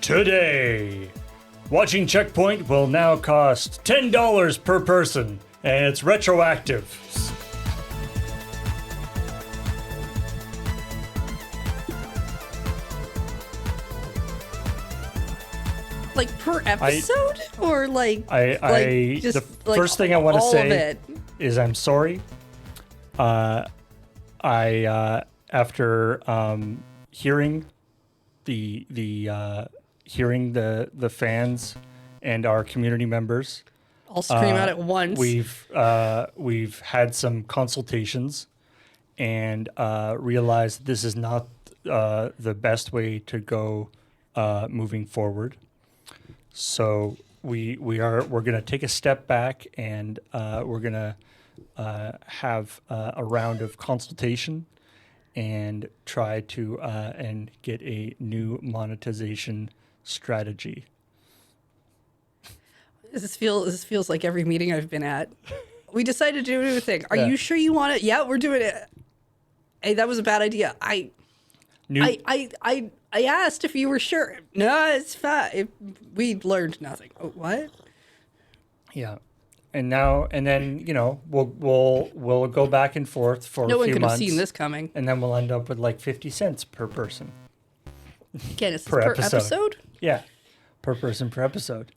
Today, watching ChillPoint will now cost $10 per person, and it's retroactive. Like per episode, or like the first thing I want to say is I'm sorry. After hearing the fans and our community members all scream out at once. We've had some consultations and realized this is not the best way to go moving forward. So we're going to take a step back and we're going to have a round of consultation and try to and get a new monetization strategy. This feels like every meeting I've been at. We decided to do a new thing. Are you sure you want it? Yeah, we're doing it. Hey, that was a bad idea. I asked if you were sure. No, it's fine. We learned nothing. Oh, what? Yeah. And then we'll go back and forth for a few months. No one could have seen this coming. And then we'll end up with like 50 cents per person. Again, is this per episode? Yeah, per person per episode.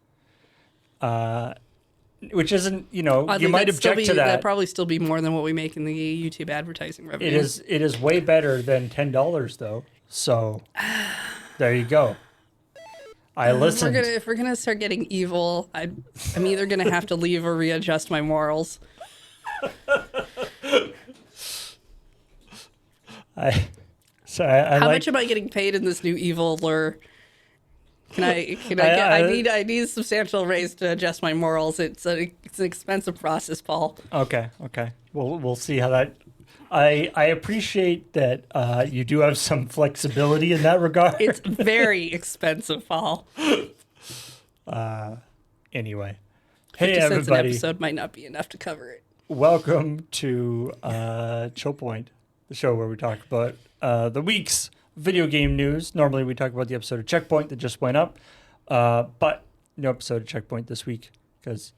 Which isn't, you might object to that. That'd probably still be more than what we make in the YouTube advertising revenue. It is way better than $10 though. So there you go. I listened. If we're gonna start getting evil, I'm either gonna have to leave or readjust my morals. How much am I getting paid in this new evil lure? I need a substantial raise to adjust my morals. It's an expensive process, Paul. Okay. We'll see how that. I appreciate that you do have some flexibility in that regard. It's very expensive, Paul. Anyway, 50 hey cents everybody! An episode might not be enough to cover it. Welcome to ChillPoint, the show where we talk about the week's video game news. Normally, we talk about the episode of ChillPoint that just went up, but no episode of ChillPoint this week because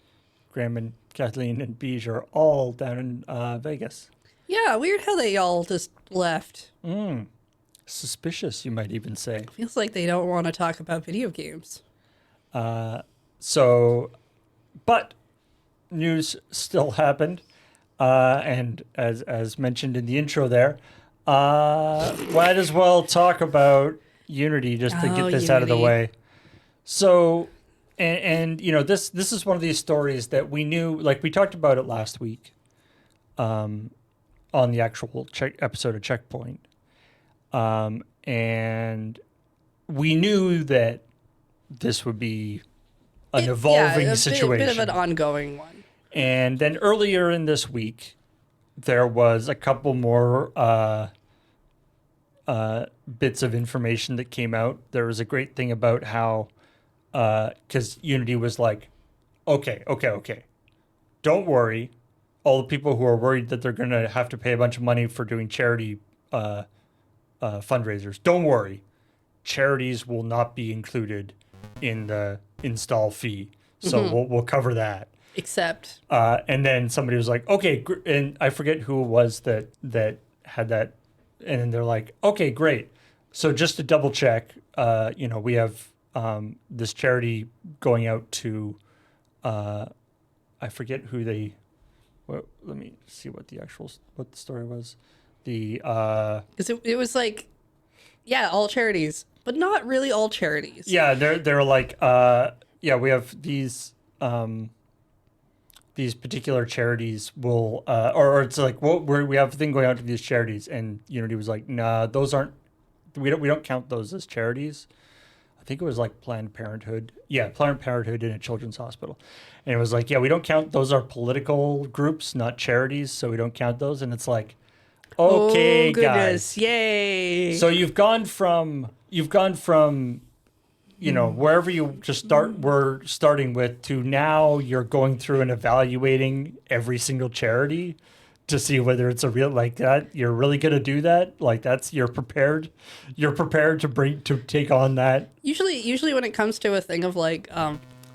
Graham and Kathleen and Beej are all down in Vegas. Yeah, weird how they all just left. Suspicious, you might even say. Feels like they don't want to talk about video games. But news still happened, and as mentioned in the intro there, might as well talk about Unity just to get this out of the way. So, and this is one of these stories that we knew, like we talked about it last week. On the actual episode of ChillPoint. And we knew that this would be an evolving situation. A bit of an ongoing one. And then earlier in this week, there was a couple more bits of information that came out. There was a great thing about how, because Unity was like, okay, don't worry. All the people who are worried that they're going to have to pay a bunch of money for doing charity fundraisers, don't worry. Charities will not be included in the install fee. So we'll cover that. Except. And then somebody was like, okay, and I forget who it was that had that. And then they're like, okay, great. So just to double check, we have this charity going out to, I forget who they. Well, let me see what the story was. Because it was like, all charities, but not really all charities. Yeah, they're like, we have these particular charities will, or it's like, we have a thing going out to these charities, and Unity was like, nah, those aren't, we don't count those as charities. I think it was like Planned Parenthood. Yeah, Planned Parenthood in a children's hospital. And it was like, we don't count, those are political groups, not charities, so we don't count those. And it's like, okay, guys. Yay. So you've gone from wherever you we're starting with, to now you're going through and evaluating every single charity to see whether it's a real like that. You're really gonna do that? Like that's you're prepared. You're prepared to take on that. Usually when it comes to a thing of like,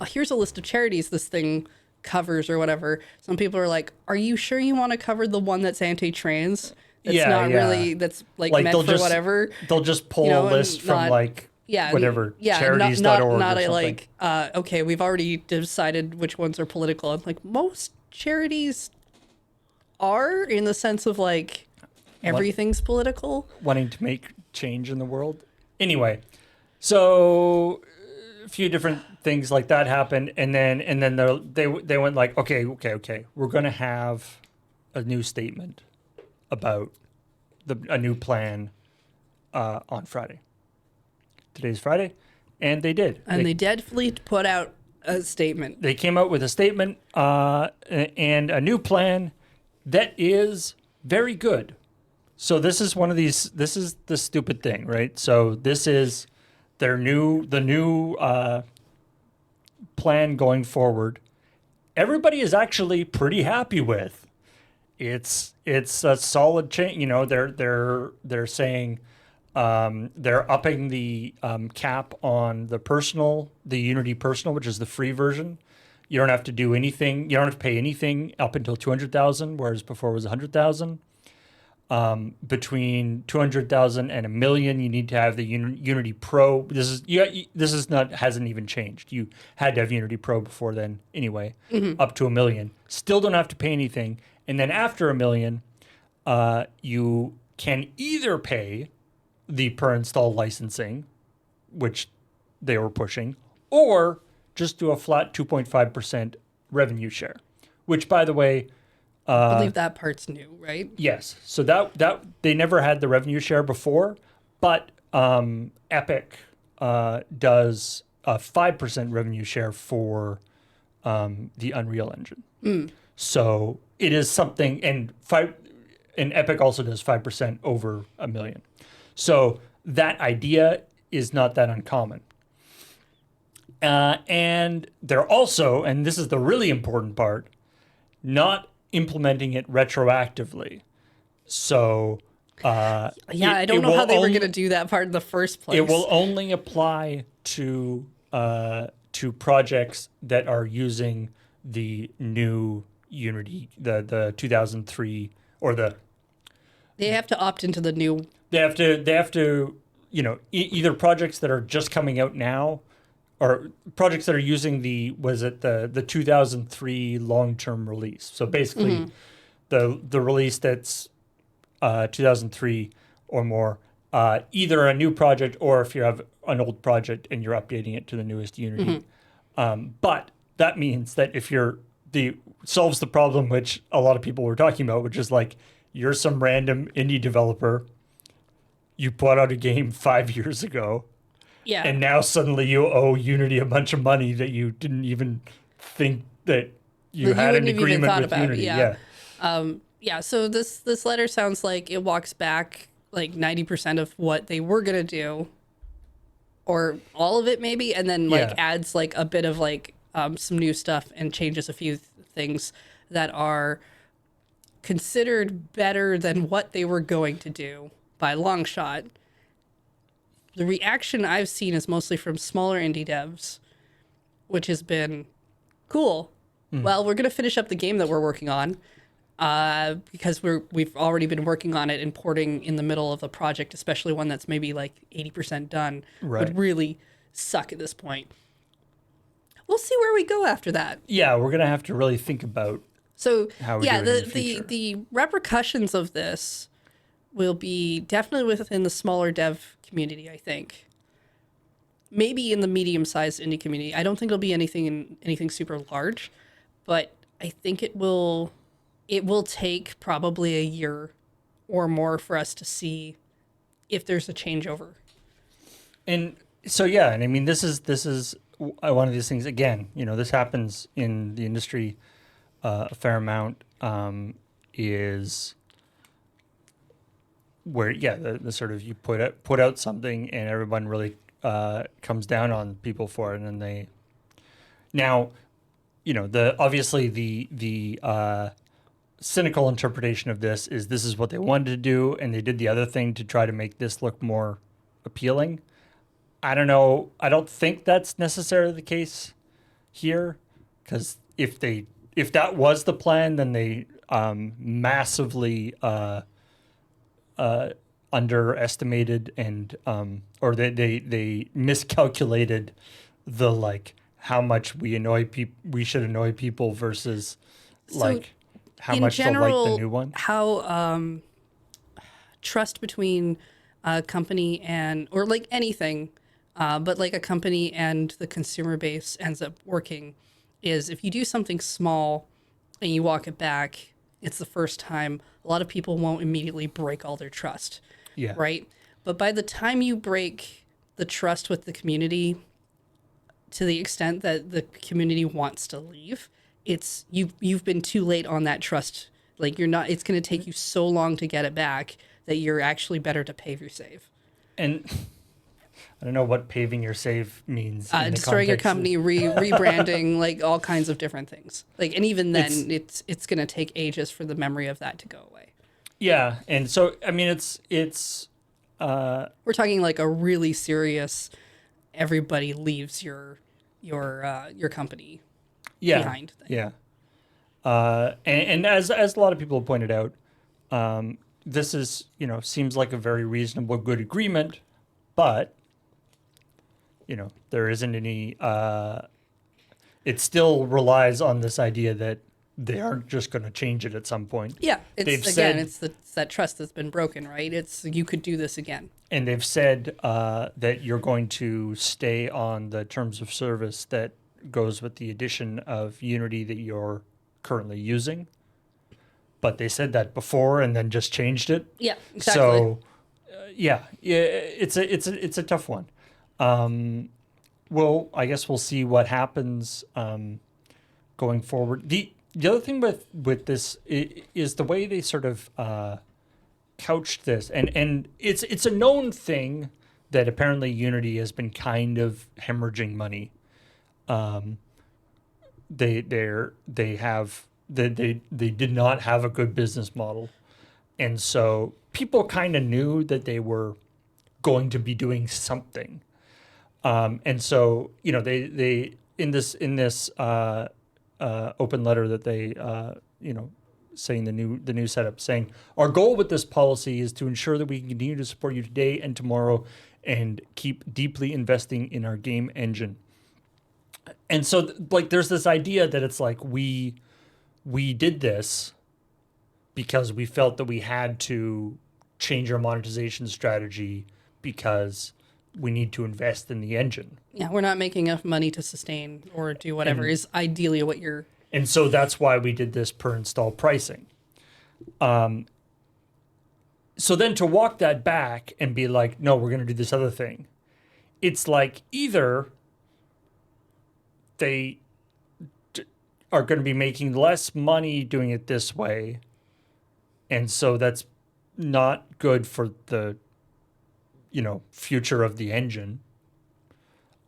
here's a list of charities this thing covers or whatever. Some people are like, "Are you sure you want to cover the one that's anti-trans? That's Yeah, not yeah. really that's like Like meant for whatever." They'll just pull You know, a and list from not- like Yeah, whatever yeah, charities.org not or a something. like. Okay, we've already decided which ones are political. I'm like most charities are in the sense of like everything's political. Wanting to make change in the world. Anyway, so a few different things like that happened, and then they went like, okay, we're gonna have a new statement about a new plan on Friday. Today's Friday, and they did. And they definitely put out a statement. They came out with a statement and a new plan that is very good. So this is one of these. This is the stupid thing, right? So this is the new plan going forward. Everybody is actually pretty happy with. It's a solid change. You know, they're saying they're upping the cap on the Unity Personal, which is the free version. You don't have to do anything. You don't have to pay anything up until 200,000, whereas before it was 100,000. Between 200,000 and $1 million, you need to have the Unity Pro. This is not hasn't even changed. You had to have Unity Pro before then anyway. Up to $1 million, still don't have to pay anything. And then after $1 million, you can either pay the per install licensing, which they were pushing, or just do a flat 2.5% revenue share, which, by the way, I believe that part's new, right? yes. So that they never had the revenue share before, but Epic does a 5% revenue share for the Unreal Engine. So it is something, and Epic also does 5% over $1 million. So that idea is not that uncommon. And they're also, and this is the really important part, not implementing it retroactively. So I don't know how they were going to do that part in the first place. it will only apply to projects that are using the new Unity, the 2003 or the. They have to opt into the new. They have to, you know, either projects that are just coming out now, or projects that are using the 2003 long-term release. So basically, the release that's 2003 or more, either a new project or if you have an old project and you're updating it to the newest Unity. But that means that if solves the problem which a lot of people were talking about, which is like you're some random indie developer, you put out a game 5 years ago. Yeah. And now suddenly you owe Unity a bunch of money that you didn't even think that you had an agreement with Unity. Yeah. So this letter sounds like it walks back like 90% of what they were gonna do, or all of it maybe, and then like adds like a bit of like some new stuff and changes a few things that are considered better than what they were going to do by a long shot. The reaction I've seen is mostly from smaller indie devs, which has been cool. Well, we're going to finish up the game that we're working on because we've already been working on it and porting in the middle of the project, especially one that's maybe like 80% done, would really suck at this point. We'll see where we go after that. Yeah, we're going to have to really think about how we do it in the future. The repercussions of this will be definitely within the smaller dev community, I think. Maybe in the medium-sized indie community. I don't think it'll be anything super large, but I think it will take probably a year or more for us to see if there's a changeover. And so and I mean this is one of these things. Again, you know, this happens in the industry a fair amount. Is where the sort of you put out something and everyone really comes down on people for it, and then obviously the cynical interpretation of this is what they wanted to do, and they did the other thing to try to make this look more appealing. I don't know. I don't think that's necessarily the case here, because if that was the plan, then they massively underestimated and or they miscalculated the like how much we should annoy people versus like how in much general, they'll like the new one. How trust between a company and, or like anything, but like a company and the consumer base ends up working is if you do something small and you walk it back, it's the first time, a lot of people won't immediately break all their trust. Yeah. Right. But by the time you break the trust with the community to the extent that the community wants to leave, it's you've been too late on that trust. Like you're not, it's going to take you so long to get it back that you're actually better to pave your save. And I don't know what paving your save means. In the Destroying your context company, rebranding, like all kinds of different things. Like, and even then, it's going to take ages for the memory of that to go away. Yeah, and so I mean, it's We're talking like a really serious. Everybody leaves your company behind thing. Yeah, and as a lot of people have pointed out, this is seems like a very reasonable, good agreement, but there isn't any. It still relies on this idea that they aren't just going to change it at some point. Yeah, It's that trust that's been broken, right? It's you could do this again. And they've said that you're going to stay on the terms of service that goes with the addition of Unity that you're currently using. But they said that before and then just changed it. Yeah, exactly. So, it's a tough one. Well, I guess we'll see what happens going forward. The other thing with this is the way they sort of couched this, and it's a known thing that apparently Unity has been kind of hemorrhaging money. They did not have a good business model, and so people kind of knew that they were going to be doing something, and so they in this open letter that they saying the new setup, saying our goal with this policy is to ensure that we can continue to support you today and tomorrow and keep deeply investing in our game engine. And so like there's this idea that it's like we did this because we felt that we had to change our monetization strategy because we need to invest in the engine. Yeah, we're not making enough money to sustain or do whatever is ideally what you're. And so that's why we did this per install pricing. So then to walk that back and be like, no, we're going to do this other thing. It's like either they are going to be making less money doing it this way. And so that's not good for the, future of the engine.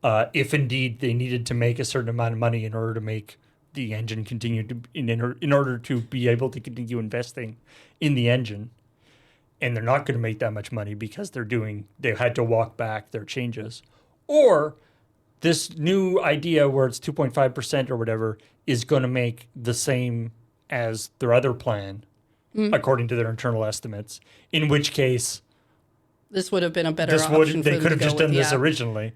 If indeed they needed to make a certain amount of money in order to make the engine continue to, in order to be able to continue investing in the engine, and they're not going to make that much money because they had to walk back their changes, or this new idea where it's 2.5% or whatever is going to make the same as their other plan, according to their internal estimates. In which case, this would have been a better option. They could have just done this originally.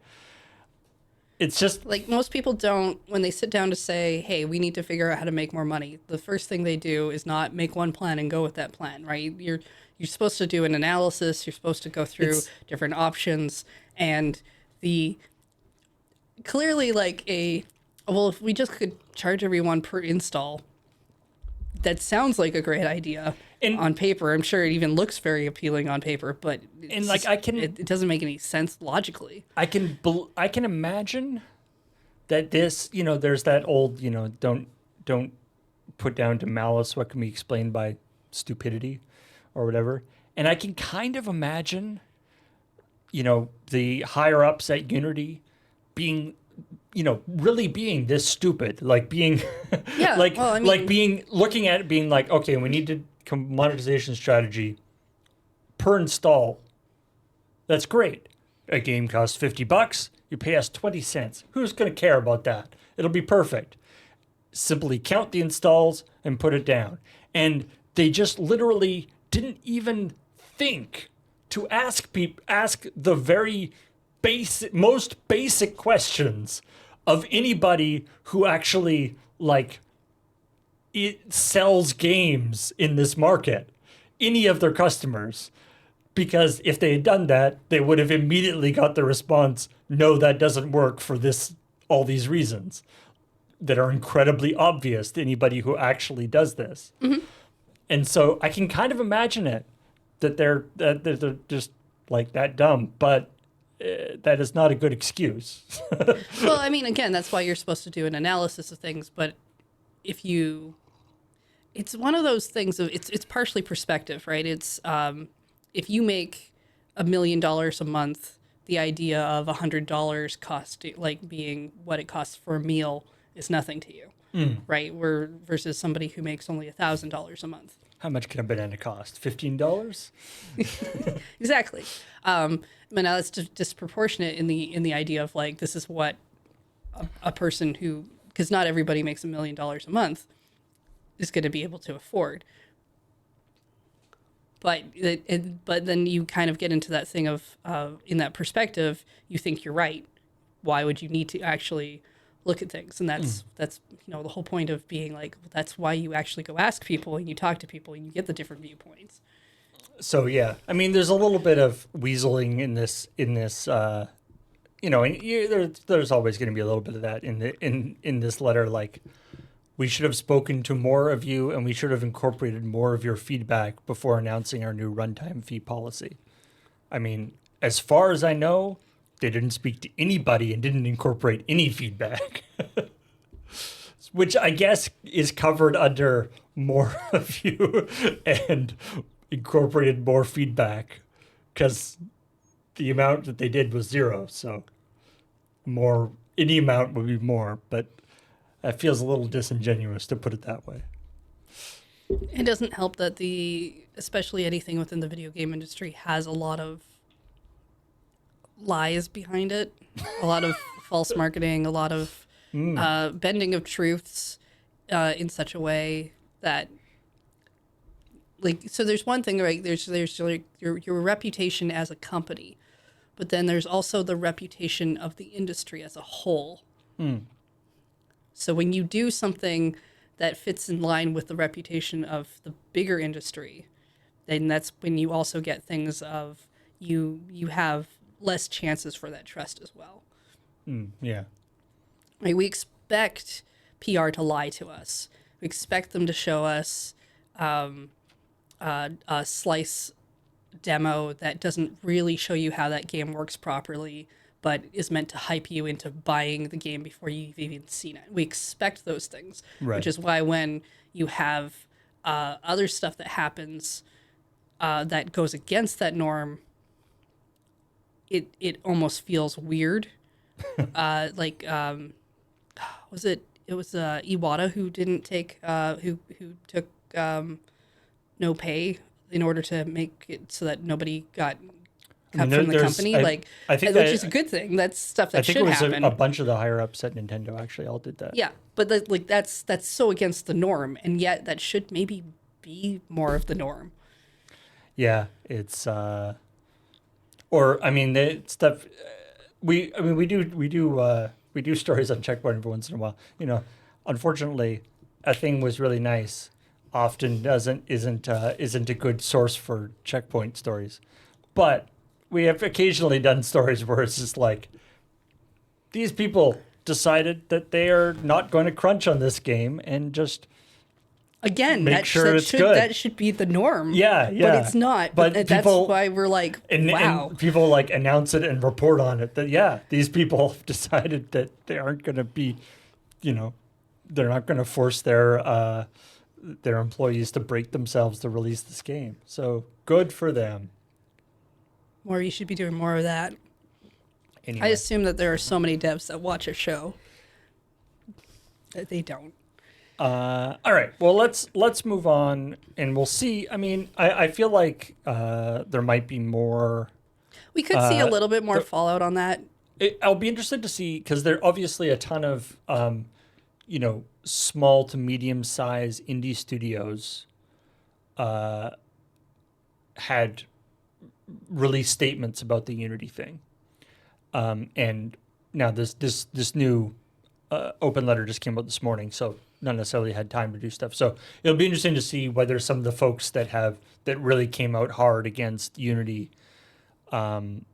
It's just like most people don't, when they sit down to say, hey, we need to figure out how to make more money, the first thing they do is not make one plan and go with that plan, right? You're supposed to do an analysis. You're supposed to go through different options, and clearly like if we just could charge everyone per install, that sounds like a great idea on paper. I'm sure it even looks very appealing on paper, but it doesn't make any sense logically. I can imagine that this, there's that old, don't put down to malice what can be explained by stupidity or whatever. And I can kind of imagine, the higher ups at Unity being really being this stupid, like being, Yeah. like, Well, I mean, like being, looking at it being like, okay, we need to monetization strategy per install. That's great. A game costs $50. You pay us 20 cents. Who's going to care about that? It'll be perfect. Simply count the installs and put it down. And they just literally didn't even think to ask the very most basic questions of anybody who actually like it sells games in this market, any of their customers. Because if they had done that, they would have immediately got the response, no, that doesn't work for all these reasons that are incredibly obvious to anybody who actually does this. Mm-hmm. And so I can kind of imagine it that they're just like that dumb, but that is not a good excuse. well, I mean, again, that's why you're supposed to do an analysis of things. But it's one of those things of it's partially perspective, right? It's if you make $1 million a month, the idea of $100 cost like being what it costs for a meal is nothing to you, right? Versus somebody who makes only $1,000 a month. How much can a banana cost? $15? Exactly. But now that's disproportionate in the idea of like this is what a person who, because not everybody makes $1 million a month, is going to be able to afford. But then you kind of get into that thing of in that perspective, you think you're right. Why would you need to actually look at things? And that's the whole point of being like, that's why you actually go ask people and you talk to people and you get the different viewpoints. So yeah, I mean, there's a little bit of weaseling in this, and there's always going to be a little bit of that in this letter. Like, we should have spoken to more of you, and we should have incorporated more of your feedback before announcing our new runtime fee policy. I mean, as far as I know, they didn't speak to anybody and didn't incorporate any feedback, which I guess is covered under more of you and incorporated more feedback, because the amount that they did was 0. So any amount would be more, but that feels a little disingenuous to put it that way. It doesn't help that especially anything within the video game industry has a lot of lies behind it, a lot of false marketing, a lot of bending of truths in such a way that, like, so there's one thing, right? There's like your reputation as a company, but then there's also the reputation of the industry as a whole. So when you do something that fits in line with the reputation of the bigger industry, then that's when you also get things of you have less chances for that trust as well. Yeah. Right? We expect PR to lie to us. We expect them to show us a slice demo that doesn't really show you how that game works properly, but is meant to hype you into buying the game before you've even seen it. We expect those things, Right. Which is why when you have other stuff that happens that goes against that norm, it almost feels weird. Was it was Iwata who didn't take who took no pay in order to make it so that nobody got cut from the company, I think which is a good thing. That's stuff that should happen. I think it was a bunch of the higher ups at Nintendo actually all did that. Yeah, but that's so against the norm, and yet that should maybe be more of the norm. Yeah, it's or I mean the stuff we do stories on ChillPoint every once in a while. Unfortunately, a thing was really nice often isn't a good source for ChillPoint stories, but we have occasionally done stories where it's just like, these people decided that they are not going to crunch on this game and just again make sure it's good. That should be the norm. Yeah. But it's not. But that's why we're like, wow. And people like announce it and report on it that these people decided that they aren't going to be, they're not going to force their employees to break themselves to release this game. So good for them. You should be doing more of that. I assume that there are so many devs that watch a show that they don't. All right. Well, let's move on, and we'll see. I mean, I feel like there might be more. We could see a little bit more fallout on that. I'll be interested to see, because there are obviously a ton of, small to medium size indie studios had released statements about the Unity thing, and now this new open letter just came out this morning, so not necessarily had time to do stuff. So it'll be interesting to see whether some of the folks that really came out hard against Unity will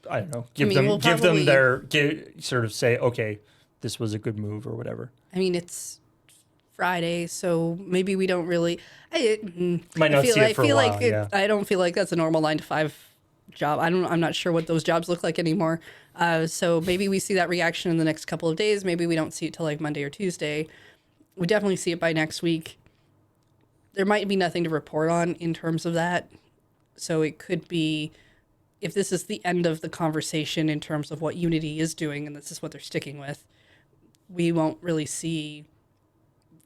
I don't know, sort of say, okay, this was a good move or whatever. I mean, it's Friday, so maybe we don't really. Might not see it for a while. Yeah. I don't feel like that's a normal 9 to 5 job. I'm not sure what those jobs look like anymore. So maybe we see that reaction in the next couple of days. Maybe we don't see it till like Monday or Tuesday. We definitely see it by next week. There might be nothing to report on in terms of that. So it could be, if this is the end of the conversation in terms of what Unity is doing, and this is what they're sticking with, we won't really see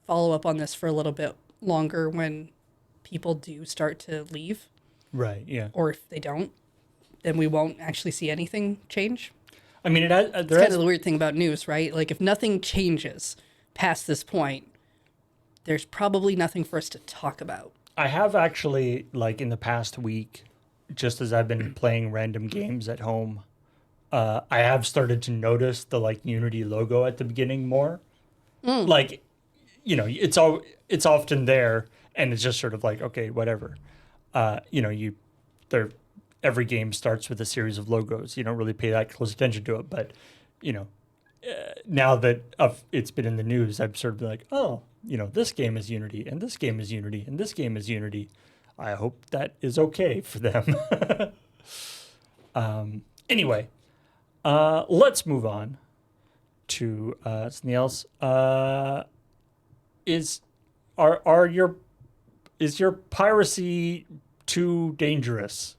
follow up on this for a little bit longer when people do start to leave. Right, yeah. Or if they don't, then we won't actually see anything change. I mean, it's kind of the weird thing about news, right? Like, if nothing changes past this point, there's probably nothing for us to talk about. I have actually, like, in the past week, just as I've been playing random games at home, I have started to notice the, like, Unity logo at the beginning more. Like, it's often there, and it's just sort of like, okay, whatever. Every game starts with a series of logos. You don't really pay that close attention to it, but now that it's been in the news, I've sort of been like, oh, this game is Unity, and this game is Unity, and this game is Unity. I hope that is okay for them. Anyway, let's move on to something else. Is your piracy too dangerous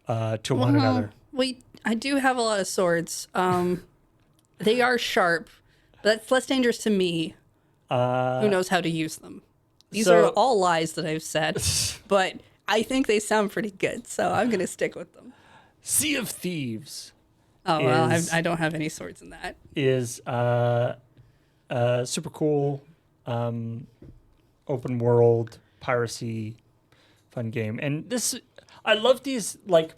to one another? I do have a lot of swords. They are sharp, but that's less dangerous to me. Who knows how to use them? These are all lies that I've said, but I think they sound pretty good, so I'm going to stick with them. Sea of Thieves. Oh, well, I don't have any swords in that. Is super cool, open world, piracy, fun game. And I love these, like,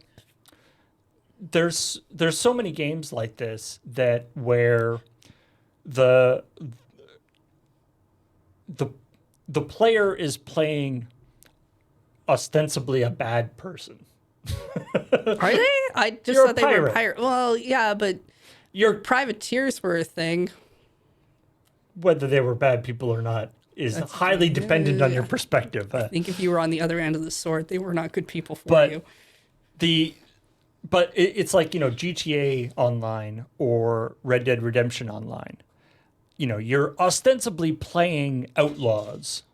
there's so many games like this where the player is playing ostensibly a bad person. Are they? I just thought they were pirate. Well, yeah, but your privateers were a thing. Whether they were bad people or not is highly dependent on your perspective. I think if you were on the other end of the sword, they were not good people for you. But it's like, GTA Online or Red Dead Redemption Online. You're ostensibly playing outlaws.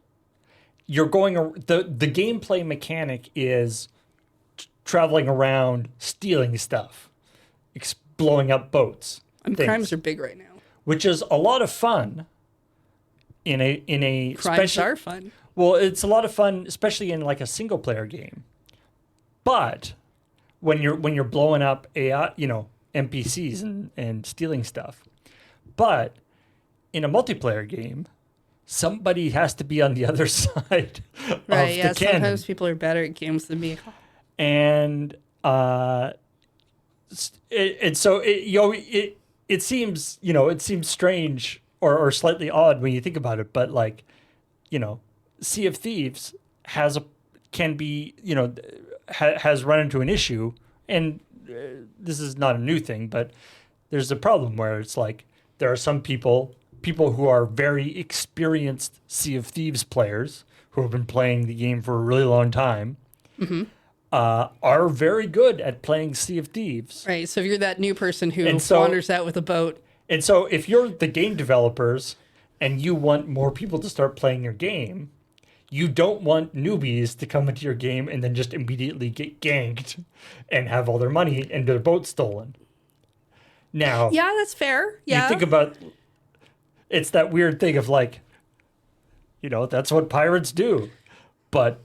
You're going, the gameplay mechanic is traveling around, stealing stuff, blowing up boats. Crimes are big right now. Which is a lot of fun. Crimes are fun. Well, it's a lot of fun, especially in like a single player game. But when you're blowing up AI, NPCs and stealing stuff. But in a multiplayer game, somebody has to be on the other side of the cannon. Sometimes people are better at games than me. And so it seems strange or slightly odd when you think about it, but like, Sea of Thieves has run into an issue, and this is not a new thing, but there's a problem where it's like there are some people who are very experienced Sea of Thieves players who have been playing the game for a really long time. Mm-hmm. Are very good at playing Sea of Thieves. Right. So if you're that new person who wanders out with a boat. And so if you're the game developers and you want more people to start playing your game, you don't want newbies to come into your game and then just immediately get ganked and have all their money and their boat stolen. Now, Yeah, that's fair. you Yeah. think about it's that weird thing of like, that's what pirates do. But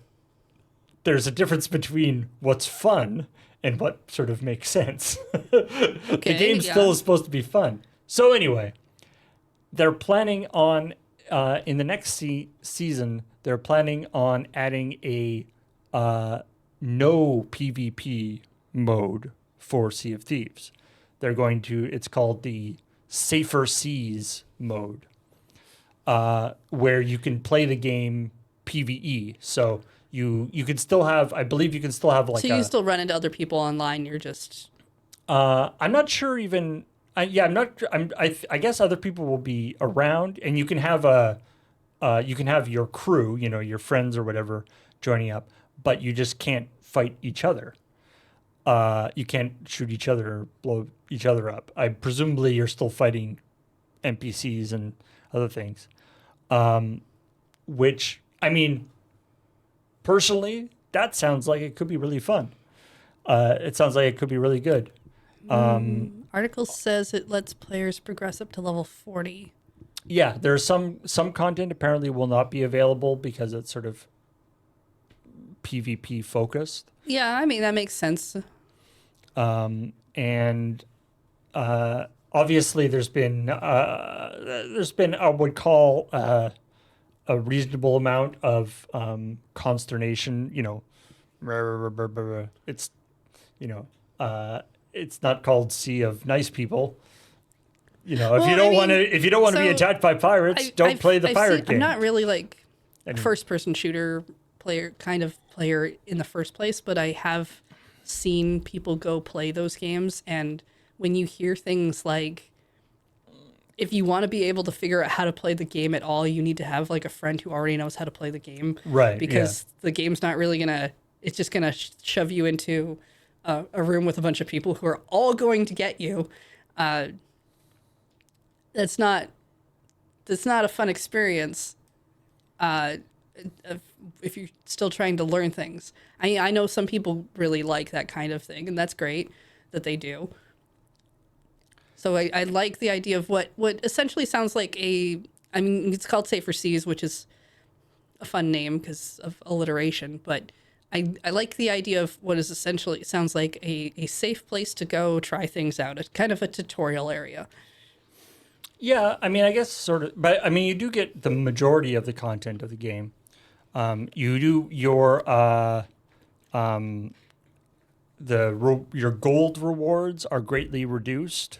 there's a difference between what's fun and what sort of makes sense. The game still is supposed to be fun. So anyway, they're planning on in the next season. They're planning on adding a no PvP mode for Sea of Thieves. They're going to. It's called the Safer Seas mode, where you can play the game PvE. So you can still have. I believe you can still have like. So you can still run into other people online. You're just. I'm not sure even. I'm not. I guess other people will be around, and you can have you can have your crew, your friends or whatever, joining up, but you just can't fight each other. You can't shoot each other or blow each other up. Presumably you're still fighting NPCs and other things. Which, I mean, personally, that sounds like it could be really fun. It sounds like it could be really good. Article says it lets players progress up to level 40. Yeah, there's some content apparently will not be available because it's sort of PvP focused. Yeah, I mean, that makes sense. And obviously there's been I would call a reasonable amount of consternation. It's it's not called Sea of Nice People. If you don't want to be attacked by pirates, don't play the pirate game. I'm not really like first person shooter kind of player in the first place, but I have seen people go play those games, and when you hear things like, if you want to be able to figure out how to play the game at all, you need to have like a friend who already knows how to play the game, right? Because the game's not really it's just gonna shove you into a room with a bunch of people who are all going to get you. That's not a fun experience. If you're still trying to learn things. I know some people really like that kind of thing, and that's great that they do. So I like the idea of what essentially sounds like it's called Safer Seas, which is a fun name because of alliteration, but I like the idea of what is essentially sounds like a safe place to go try things out. It's kind of a tutorial area. Yeah, I mean, I guess sort of, but I mean, you do get the majority of the content of the game. You do your your gold rewards are greatly reduced,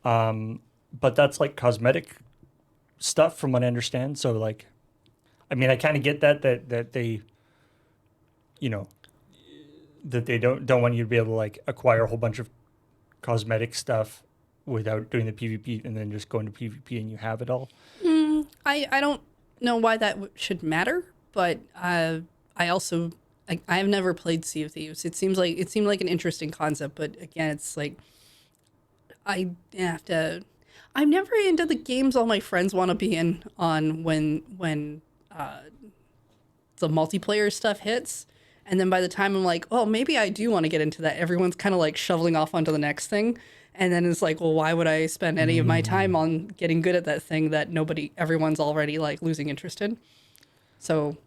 but that's like cosmetic stuff from what I understand. So like, I mean, I kind of get that they, that they don't want you to be able to like acquire a whole bunch of cosmetic stuff without doing the PvP and then just going to PvP and you have it all. I don't know why that should matter, but I also I have never played Sea of Thieves. It seemed like an interesting concept, but again, it's like I'm never into the games all my friends want to be in on when the multiplayer stuff hits. And then by the time I'm like, oh, maybe I do want to get into that, everyone's kind of like shoveling off onto the next thing. And then it's like, well, why would I spend any of my time on getting good at that thing that everyone's already like losing interest in? So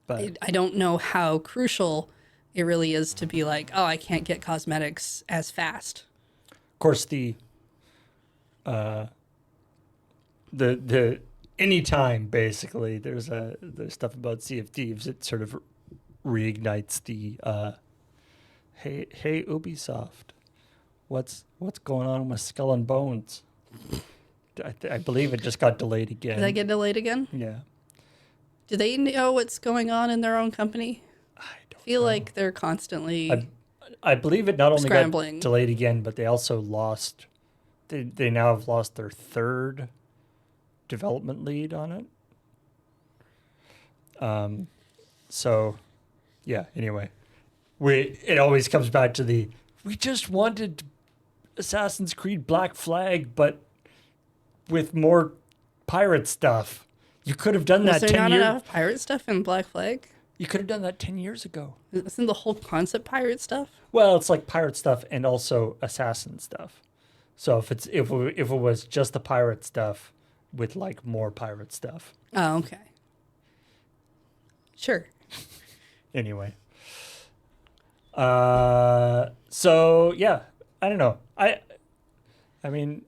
I don't know how crucial it really is to be like, oh, I can't get cosmetics as fast. Of course, the anytime basically there's stuff about Sea of Thieves, it sort of reignites the hey Ubisoft, what's going on with Skull and Bones? I believe it just got delayed again. Did that get delayed again? Yeah. Do they know what's going on in their own company? I don't feel know. like they're constantly I believe it not only scrambling. Got delayed again, but they also lost. They now have lost their third development lead on it. So, yeah. Anyway, it always comes back to we just wanted Assassin's Creed Black Flag, but with more pirate stuff. You could have done Was that there 10 not years. enough pirate stuff in Black Flag? You could have done that 10 years ago. Isn't the whole concept pirate stuff? Well, it's like pirate stuff and also assassin stuff. So if it was just the pirate stuff with like more pirate stuff. Oh, okay. Sure. Anyway. So yeah, I don't know. I mean,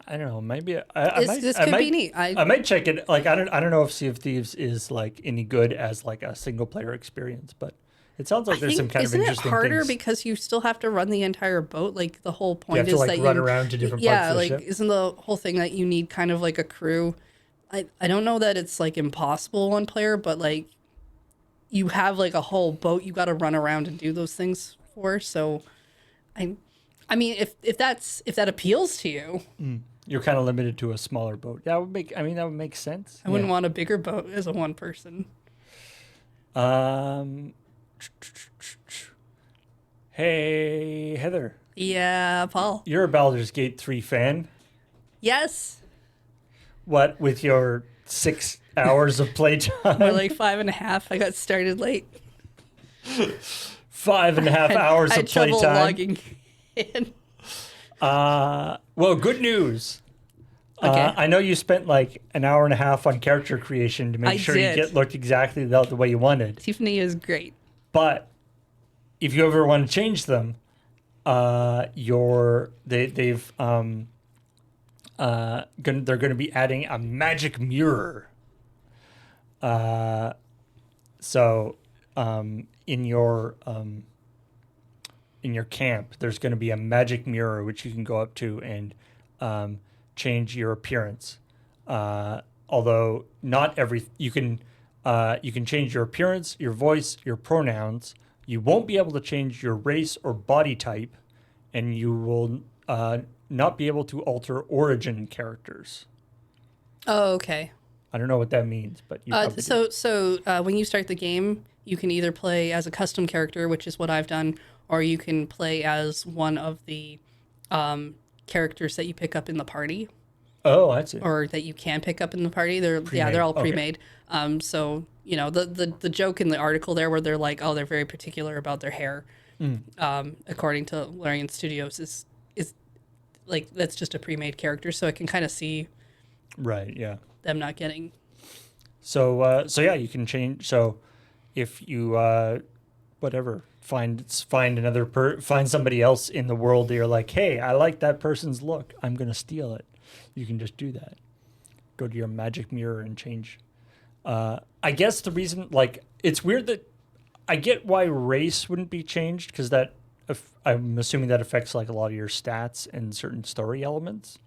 I don't know. Maybe This could be neat. I might check it. Like I don't know if Sea of Thieves is like any good as like a single player experience, but it sounds like there's some kind of interesting Isn't it harder things. because you still have to run the entire boat? Like the whole You point have is to like that run you around to different parts yeah, of the like ship. isn't the whole thing that you need kind of like a crew? I don't know that it's like impossible one player, but like you have like a whole boat you got to run around and do those things for. So I mean if that appeals to you, You're kind of limited to a smaller boat. That would make. I mean, that would make sense. I wouldn't want a bigger boat as a one person. Hey Heather, Yeah, Paul. you're a Baldur's Gate 3 fan. Yes. What with your 6 hours of playtime? Or like 5.5. I got started late. 5.5 hours I of had trouble playtime. logging in. Well, good news. Okay. I know you spent like an hour and a half on character creation to make I sure did. you looked exactly the way you wanted. Tiffany is great. But if you ever want to change them, they're going to be adding a magic mirror. So in your camp, there's going to be a magic mirror which you can go up to and change your appearance. Although not every you can change your appearance, your voice, your pronouns. You won't be able to change your race or body type, and you will not be able to alter origin characters. Oh, okay. I don't know what that means, but you probably do. So when you start the game, you can either play as a custom character, which is what I've done, or you can play as one of the characters that you pick up in the party, Oh, that's it. or that you can pick up in the party. They're Pre-made. they're all Okay. pre-made. So you know the joke in the article there where they're like, oh, they're very particular about their hair, according to Larian Studios, is like that's just a pre-made character. So I can kind of see Right. Yeah. them not getting. So yeah, you can change. So if you whatever find somebody else in the world that you're like, hey, I like that person's look, I'm gonna steal it. You can just do that. Go to your magic mirror and change. I guess the reason, like, it's weird that I get why race wouldn't be changed because that I'm assuming that affects like a lot of your stats and certain story elements.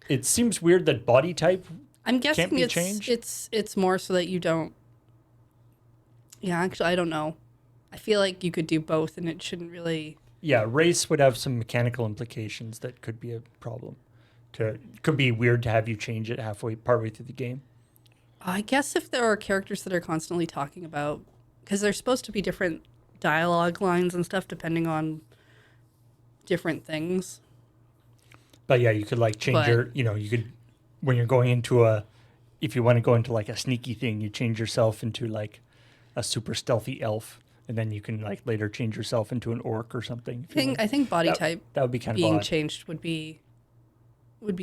It seems weird that body type. I'm guessing be it's changed? it's more so that you don't. Yeah, actually, I don't know. I feel like you could do both, and it shouldn't really. Yeah, race would have some mechanical implications that could be a problem. Could be weird to have you change it partway through the game. I guess if there are characters that are constantly talking about, because there's supposed to be different dialogue lines and stuff depending on different things. But yeah, you could like change you could, when you're going into if you want to go into like a sneaky thing, you change yourself into like a super stealthy elf, and then you can like later change yourself into an orc or something. I think body type that would be kind of being odd. changed would be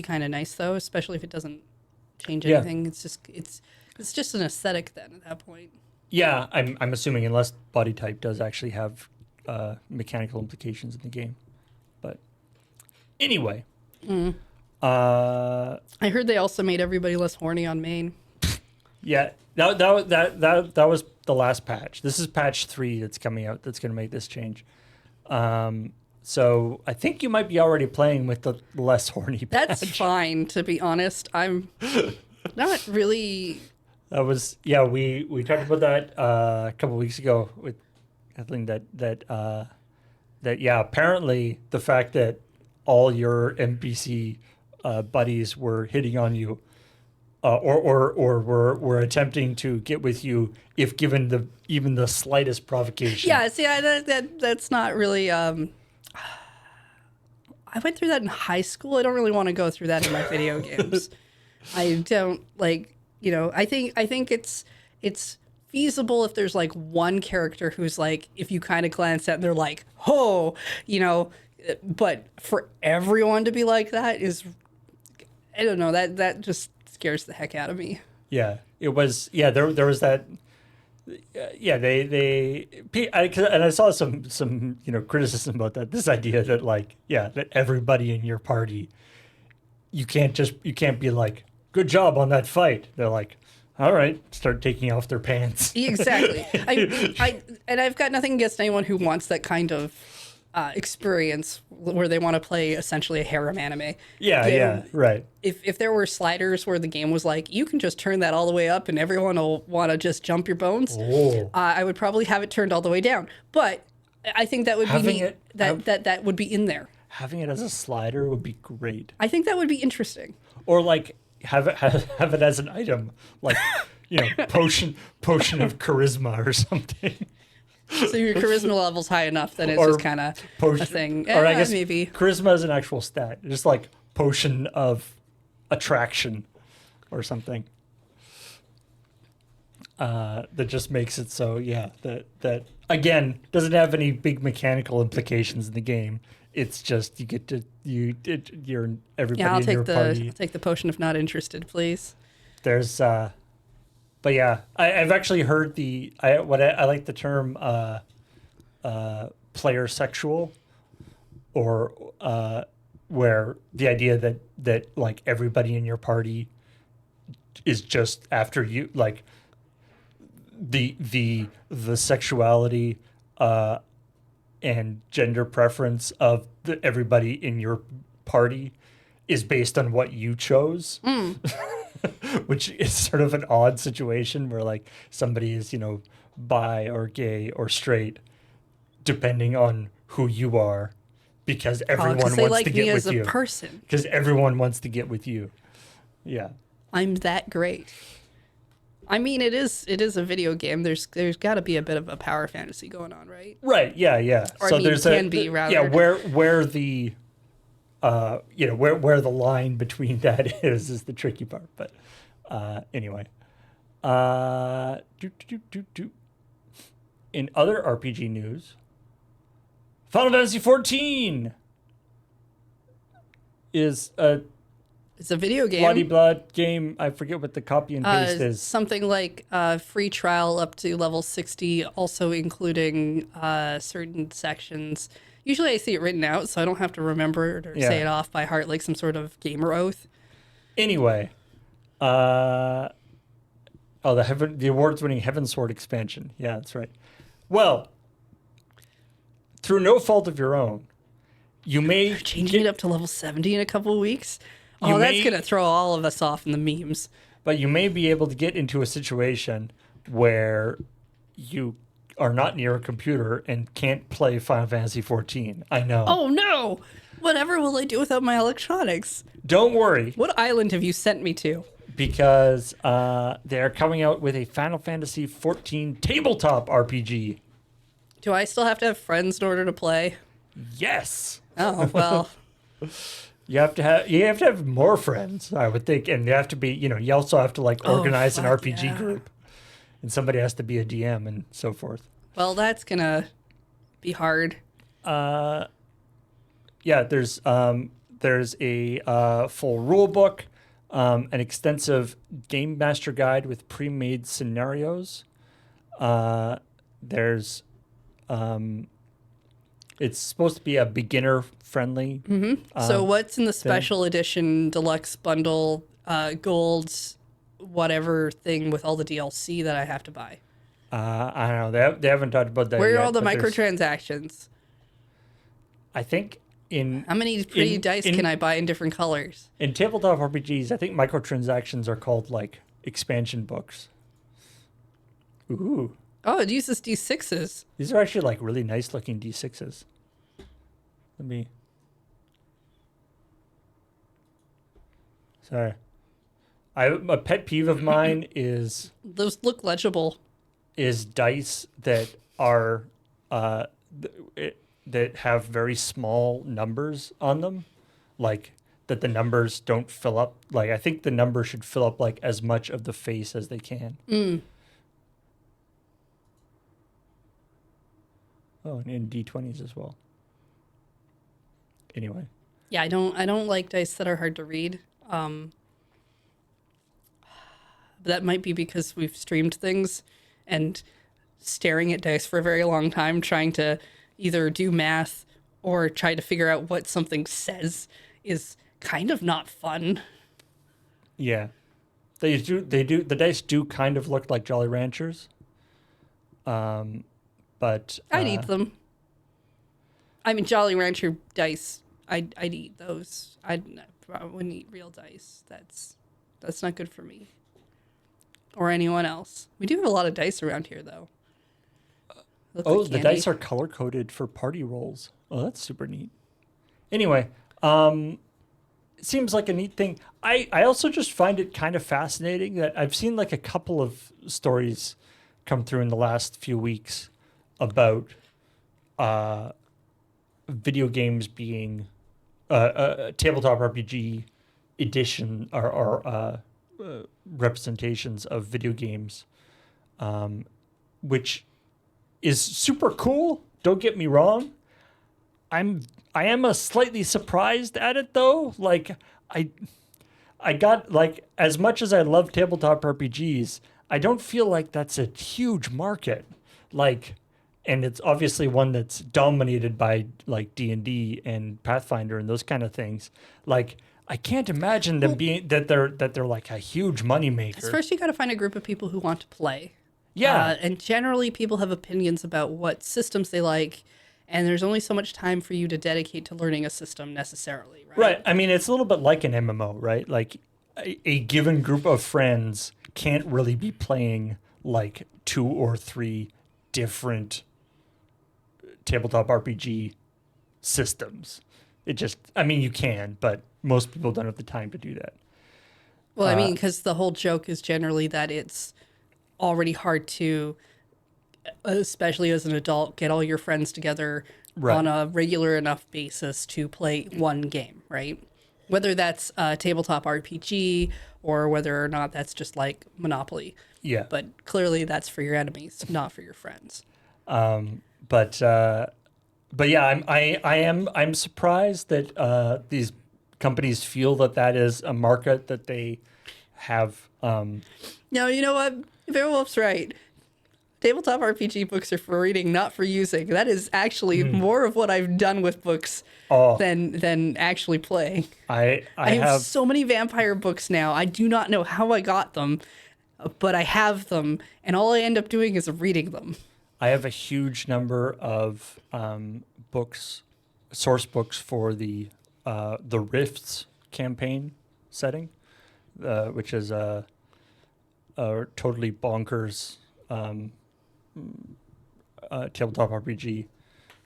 kind of nice though, especially if it doesn't change Yeah. anything. It's just an aesthetic then at that point. Yeah, I'm assuming unless body type does actually have mechanical implications in the game. But anyway, I heard they also made everybody less horny on Maine. yeah, that was the last patch. This is patch 3 that's coming out. That's going to make this change. So I think you might be already playing with the less horny patch. That's fine, to be honest. I'm not really. That was we talked about that a couple weeks ago with Kathleen that apparently the fact that all your NPC buddies were hitting on you or were attempting to get with you if given even the slightest provocation. Yeah, see, that's not really. I went through that in high school. I don't really want to go through that in my video games. I don't like, I think it's feasible if there's like one character who's like, if you kind of glance at, they're like, oh, but for everyone to be like that is, I don't know, that just scares the heck out of me. Yeah, it was. Yeah, there was that. Yeah, and I saw some criticism about that. This idea that like that everybody in your party, you can't be like, good job on that fight. They're like, all right, start taking off their pants. Exactly. And I've got nothing against anyone who wants that kind of experience where they want to play essentially a harem anime. Yeah, right. If there were sliders where the game was like, you can just turn that all the way up and everyone will want to just jump your bones, I would probably have it turned all the way down. But I think that would be neat. That would be in there. Having it as a slider would be great. I think that would be interesting. Or like have it as an item, like potion of charisma or something. So your charisma level's high enough that it's just kind of a thing. Or I guess maybe charisma is an actual stat, just like potion of attraction or something. That just makes it so that again doesn't have any big mechanical implications in the game. It's just you get to you're everybody in your party. I'll take the potion of not interested, please. There's but yeah, I've actually heard I like the term player sexual, or where the idea that like everybody in your party is just after you, like the sexuality and gender preference of everybody in your party is based on what you chose. Which is sort of an odd situation where like somebody is, bi or gay or straight, depending on who you are, because everyone wants like to get with you. As a person. Because everyone wants to get with you. Yeah. I'm that great. I mean, it is a video game. There's got to be a bit of a power fantasy going on, right? Right. Yeah. Or so rather. Yeah, where the where the line between that is the tricky part. But anyway, in other RPG news, Final Fantasy 14 is it's a video game. Bloody Blood game. I forget what the copy and paste is. Something like free trial up to level 60, also including certain sections. Usually I see it written out, so I don't have to remember it or say it off by heart like some sort of gamer oath. Anyway, the awards-winning Heavensward expansion. Yeah, that's right. Well, through no fault of your own, you may... They're changing it up to level 70 in a couple of weeks? Oh, that's going to throw all of us off in the memes. But you may be able to get into a situation where you are not near a computer and can't play Final Fantasy 14. I know. Oh, no! Whatever will I do without my electronics? Don't worry. What island have you sent me to? Because they're coming out with a Final Fantasy 14 tabletop RPG. Do I still have to have friends in order to play? Yes. Oh, well... You have to have more friends, I would think, and you have to be, you also have to like organize an RPG group, and somebody has to be a DM and so forth. Well, that's gonna be hard. Yeah, there's a full rule book, an extensive game master guide with pre-made scenarios. There's it's supposed to be a beginner-friendly. Mm-hmm. So what's in the special edition deluxe bundle, gold, whatever thing with all the DLC that I have to buy? I don't know. They haven't talked about that Where yet. are all the microtransactions? I think how many pretty dice can I buy in different colors? In tabletop RPGs, I think microtransactions are called like expansion books. Ooh. Oh, it uses D6s. These are actually like really nice looking D6s. Sorry. A pet peeve of mine is... Those look legible. Is dice that are... that have very small numbers on them. Like that the numbers don't fill up. Like, I think the number should fill up like as much of the face as they can. Oh, and in D20s as well. Anyway. Yeah, I don't like dice that are hard to read. That might be because we've streamed things and staring at dice for a very long time, trying to either do math or try to figure out what something says is kind of not fun. Yeah. The dice do kind of look like Jolly Ranchers. But I'd eat them. I mean, Jolly Rancher dice, I'd eat those. I wouldn't eat real dice. That's not good for me. Or anyone else. We do have a lot of dice around here, though. Oh, the dice are color-coded for party rolls. Oh, that's super neat. Anyway, it seems like a neat thing. I also just find it kind of fascinating that I've seen like a couple of stories come through in the last few weeks about video games being a tabletop RPG edition or representations of video games, which is super cool. Don't get me wrong. I am a slightly surprised at it though. Like I got like, as much as I love tabletop RPGs, I don't feel like that's a huge market. Like, and it's obviously one that's dominated by like D&D and Pathfinder and those kind of things. Like, I can't imagine them being that they're like a huge moneymaker. First, you got to find a group of people who want to play. Yeah, and generally, people have opinions about what systems they like, and there's only so much time for you to dedicate to learning a system necessarily, right? Right. I mean, it's a little bit like an MMO, right? Like a given group of friends can't really be playing like 2 or 3 different tabletop RPG systems. It just, I mean, you can, but most people don't have the time to do that. Well, I mean, because the whole joke is generally that it's already hard to, especially as an adult, get all your friends together on a regular enough basis to play one game, right? Whether that's a tabletop RPG or whether or not that's just like Monopoly. Yeah. But clearly that's for your enemies, not for your friends. But yeah, I'm surprised that these companies feel that is a market that they have. No, you know what? Beowulf's right. Tabletop RPG books are for reading, not for using. That is actually more of what I've done with books than actually play. I have so many vampire books now. I do not know how I got them, but I have them, and all I end up doing is reading them. I have a huge number of books, source books for the Rifts campaign setting, which is a totally bonkers tabletop RPG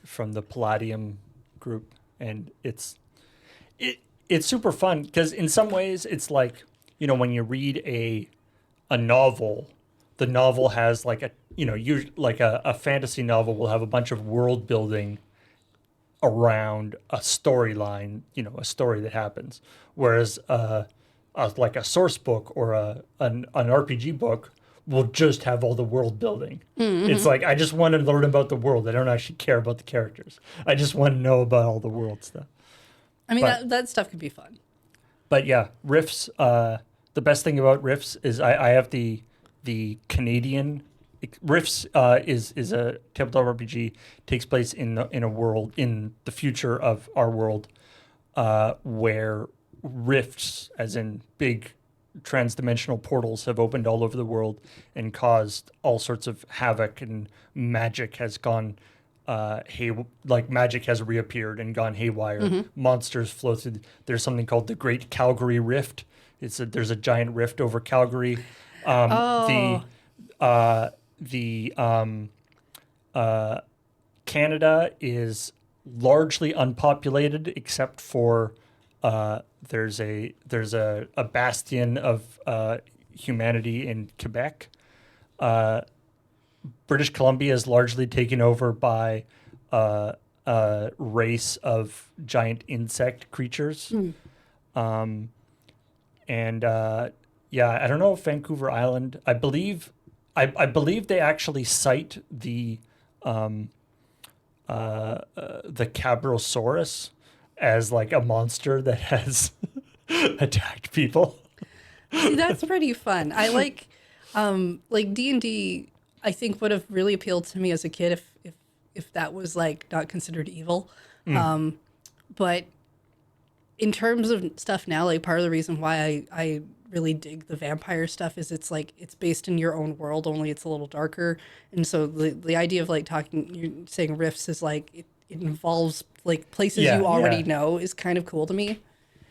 from the Palladium group, and it's super fun because in some ways it's like, you know, when you read a novel, the novel has like a, you know, like a fantasy novel will have a bunch of world building around a storyline, you know, a story that happens, whereas like a source book or an RPG book will just have all the world building. Mm-hmm. It's like, I just want to learn about the world. I don't actually care about the characters. I just want to know about all the world stuff. I mean, that stuff could be fun. But yeah, Rifts, the best thing about Rifts is I have the Canadian. Rifts is a tabletop RPG, takes place in a world, in the future of our world, where rifts, as in big transdimensional portals, have opened all over the world and caused all sorts of havoc, and magic has gone magic has reappeared and gone haywire. Mm-hmm. Monsters flow through. There's something called the Great Calgary Rift. There's a giant rift over Calgary. Canada is largely unpopulated except for there's a bastion of humanity in Quebec. British Columbia is largely taken over by a race of giant insect creatures. And yeah, I don't know if Vancouver Island. I believe they actually cite the Cabrosaurus as like a monster that has attacked people. See, that's pretty fun. I like D&D. I think would have really appealed to me as a kid if that was like not considered evil. But in terms of stuff now, like part of the reason why I really dig the vampire stuff is it's like it's based in your own world, only it's a little darker. And so the idea of like talking, you're saying riffs is like it involves like places Yeah, you already yeah. know is kind of cool to me.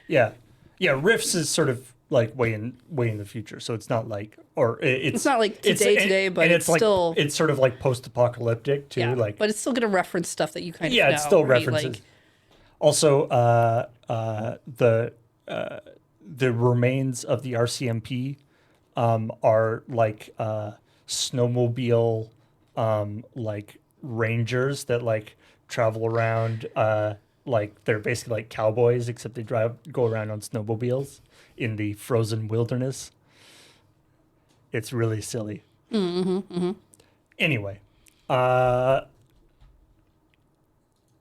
Yeah, yeah. Rifts is sort of like way in the future, so it's not like It's not like it's today, but and it's like still it's sort of like post-apocalyptic too. yeah. Like But it's still gonna reference stuff that you kind of yeah, know, it still right? references. Like Also, the remains of the RCMP are like snowmobile like rangers that like travel around like they're basically like cowboys except they go around on snowmobiles in the frozen wilderness. It's really silly. Anyway, uh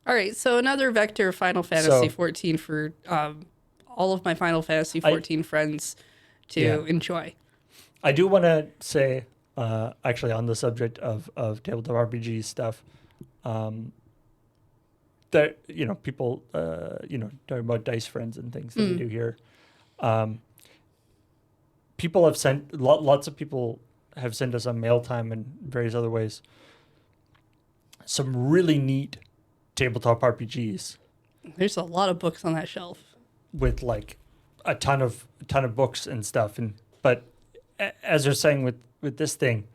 all right, so another vector of Final Fantasy so 14 for all of my Final Fantasy I 14 friends to yeah. enjoy. I do want to say, actually, on the subject of tabletop RPG stuff, that people, talking about dice friends and things that we do here. People have sent lots of people have sent us on mail time and various other ways some really neat tabletop RPGs There's a lot of books on that shelf. with like a ton of books and stuff. And but as you're saying with this thing,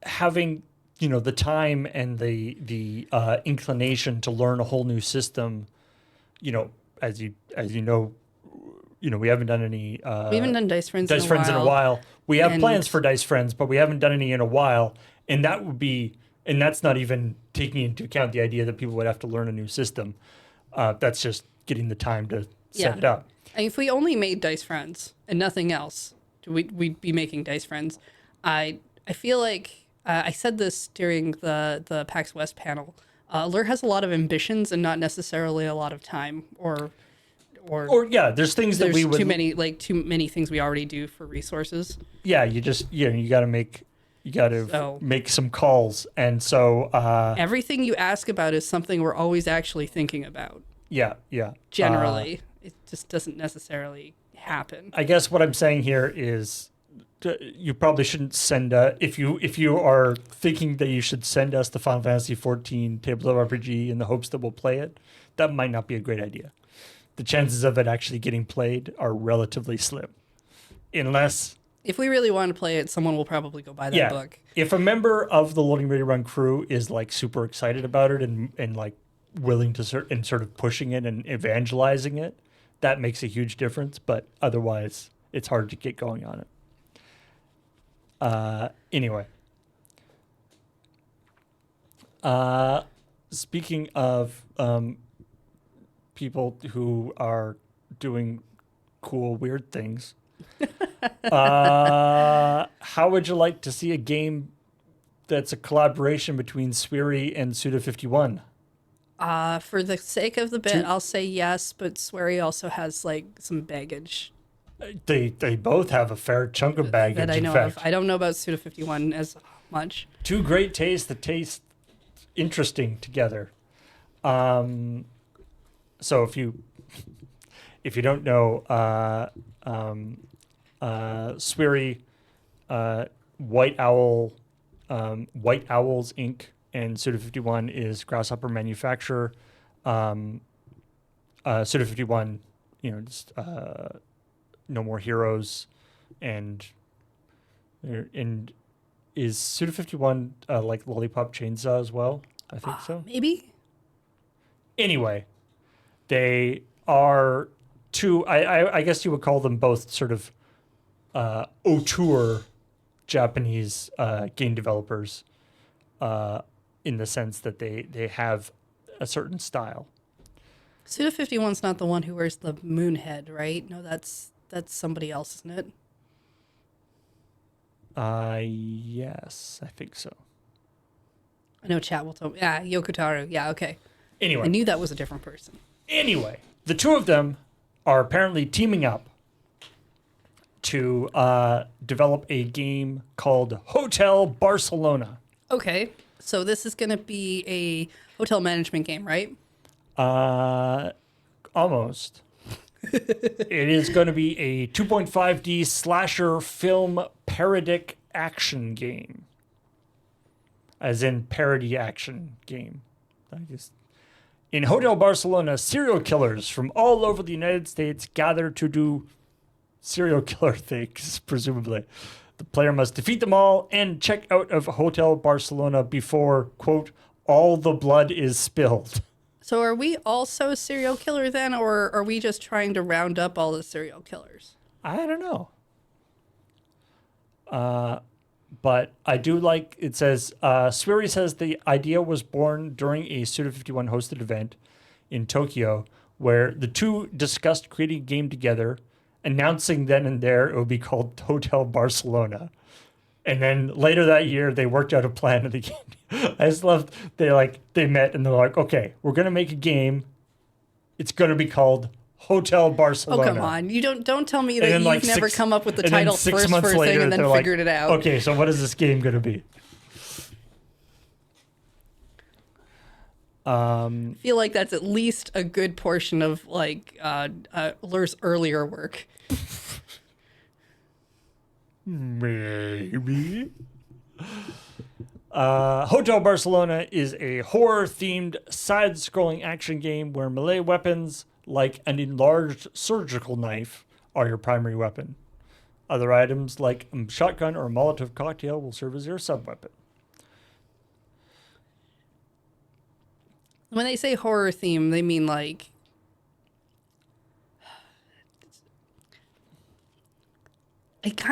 having the time and the inclination to learn a whole new system, as you know, we haven't done any We haven't done Dice Friends in a while. We have and- plans for Dice Friends, but we haven't done any in a while, and that's not even taking into account the idea that people would have to learn a new system. That's just getting the time to set it up. And if we only made Dice Friends and nothing else, we'd be making Dice Friends. I feel like I said this during the PAX West panel. Allure has a lot of ambitions and not necessarily a lot of time, or Yeah, there's things that there's we would too many things we already do for resources. Yeah, you just you got to So- make some calls, and so Everything you ask about is something we're always actually thinking about. yeah. Generally, it just doesn't necessarily happen. I guess what I'm saying here is you probably shouldn't send if you are thinking that you should send us the Final Fantasy 14 tabletop RPG in the hopes that we'll play it. That might not be a great idea. The chances of it actually getting played are relatively slim, unless If we really want to play it, someone will probably go buy that book. if a member of the Loading Ready Run crew is like super excited about it and like willing to sort of pushing it and evangelizing it, that makes a huge difference. But otherwise, it's hard to get going on it. Anyway, speaking of people who are doing cool, weird things, how would you like to see a game that's a collaboration between Swery and Suda51? For the sake of the bit, I'll say yes, but Swery also has like some baggage They both have a fair chunk of baggage. that I know in fact. of. I don't know about Suda 51 as much. Two great tastes that taste interesting together. So if you don't know, Swery, White Owls Inc. and Suda51 is Grasshopper manufacturer. Suda51, just No More Heroes, and is Suda51 like Lollipop Chainsaw as well? I think so. Maybe? Anyway, they are two. I guess you would call them both sort of auteur Japanese game developers, in the sense that they have a certain style. Suda51's not the one who wears the moon head, right? No, that's somebody else, isn't it? Yes, I think so. I know chat will tell me. Yeah, Yokotaro. Yeah, okay. Anyway. I knew that was a different person. Anyway, the two of them are apparently teaming up to develop a game called Hotel Barcelona. Okay, so this is going to be a hotel management game, right? Almost. It is going to be a 2.5D slasher film parodic action game. As in parody action game. In Hotel Barcelona, serial killers from all over the United States gather to do serial killer things, presumably. The player must defeat them all and check out of Hotel Barcelona before, quote, all the blood is spilled. So are we also serial killer then, or are we just trying to round up all the serial killers? I don't know. But I do like, it says, Swiri says the idea was born during a Suda51 hosted event in Tokyo where the two discussed creating a game together, announcing then and there it would be called Hotel Barcelona. And then later that year, they worked out a plan of the game. I just loved, they met and they're like, okay, we're going to make a game. It's going to be called Hotel Barcelona. Oh, come on. You don't tell me that then, you've never come up with the title first months thing later, and then they're figured it out. Okay, so what is this game going to be? I feel like that's at least a good portion of Lur's earlier work. Maybe. Hotel Barcelona is a horror-themed side-scrolling action game where melee weapons, like an enlarged surgical knife, are your primary weapon. Other items, like a shotgun or a Molotov cocktail, will serve as your sub-weapon. When they say horror theme, they mean like...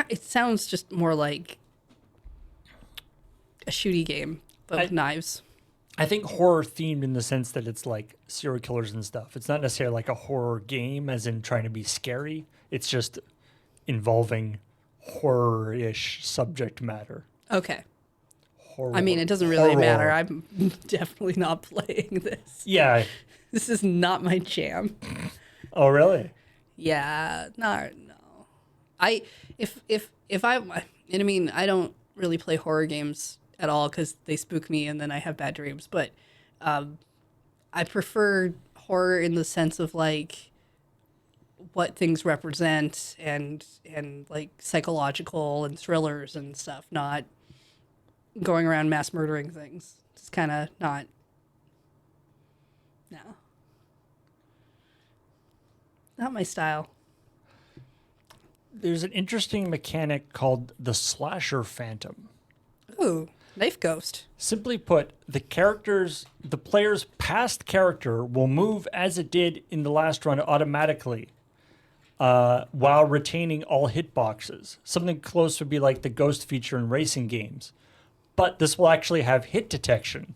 It sounds just more like a shooty game of knives. I think horror themed in the sense that it's like serial killers and stuff. It's not necessarily like a horror game as in trying to be scary. It's just involving horror-ish subject matter. Okay. Horror, I mean, it doesn't really matter. I'm definitely not playing this. Yeah. This is not my jam. Oh, really? Yeah. No. I mean, I don't really play horror games at all because they spook me and then I have bad dreams. But I prefer horror in the sense of like what things represent and like psychological and thrillers and stuff, not going around mass murdering things. It's kind of not. No. Not my style. There's an interesting mechanic called the slasher phantom. Ooh, knife ghost. Simply put, the player's past character will move as it did in the last run automatically while retaining all hitboxes. Something close would be like the ghost feature in racing games. But this will actually have hit detection.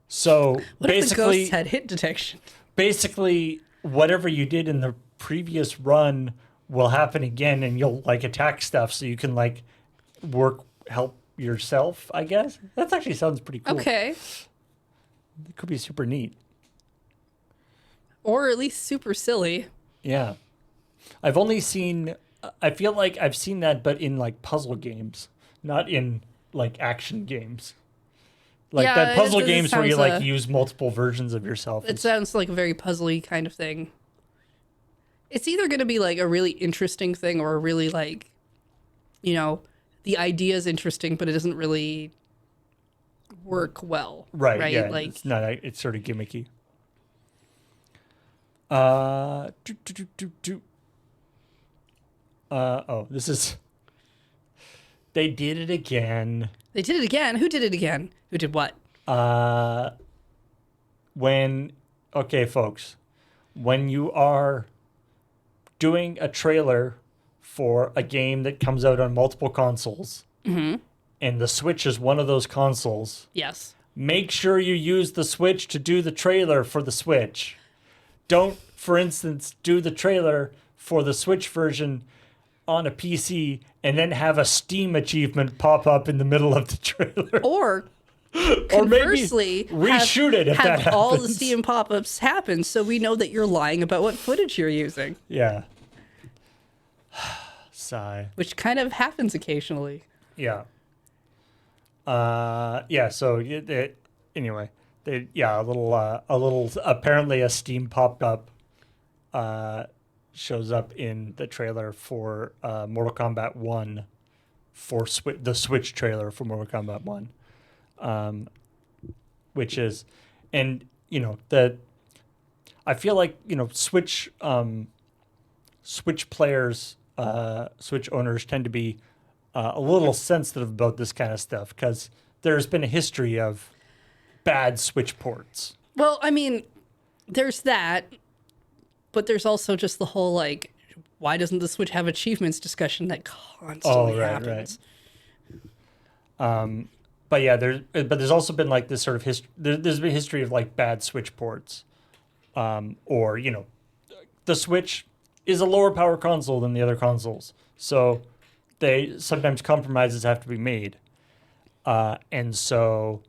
So what basically, if the ghosts had hit detection? Basically, whatever you did in the previous run will happen again, and you'll like attack stuff, so you can like help yourself. I guess that actually sounds pretty cool. Okay. It could be super neat, or at least super silly. Yeah, I've only seen. I feel like I've seen that, but in like puzzle games, not in like action games. Like yeah, that puzzle games where you like use multiple versions of yourself. It sounds like a very puzzly kind of thing. It's either going to be like a really interesting thing or a really like, the idea is interesting, but it doesn't really work well. Right. Yeah. Like it's not. It's sort of gimmicky. This is. They did it again. They did it again. Who did it again? Who did what? Okay, folks, when you are doing a trailer for a game that comes out on multiple consoles, and the Switch is one of those consoles, yes, make sure you use the Switch to do the trailer for the Switch. Don't, for instance, do the trailer for the Switch version on a PC and then have a Steam achievement pop up in the middle of the trailer. Or Or maybe conversely, reshoot it if that have happens. all the Steam pop-ups happen so we know that you're lying about what footage you're using. Yeah. Sigh. Which kind of happens occasionally. Yeah. Yeah. So anyway, a little. Apparently, a Steam pop-up shows up in the trailer for Mortal Kombat 1 for the Switch trailer for Mortal Kombat 1, which is, and I feel like Switch players, Switch owners tend to be a little sensitive about this kind of stuff because there's been a history of bad Switch ports. Well, I mean, there's that, but there's also just the whole like, why doesn't the Switch have achievements discussion that constantly happens? Right. But yeah, there's also been like this sort of history. There's been a history of like bad Switch ports, or the Switch is a lower power console than the other consoles, so sometimes compromises have to be made, and so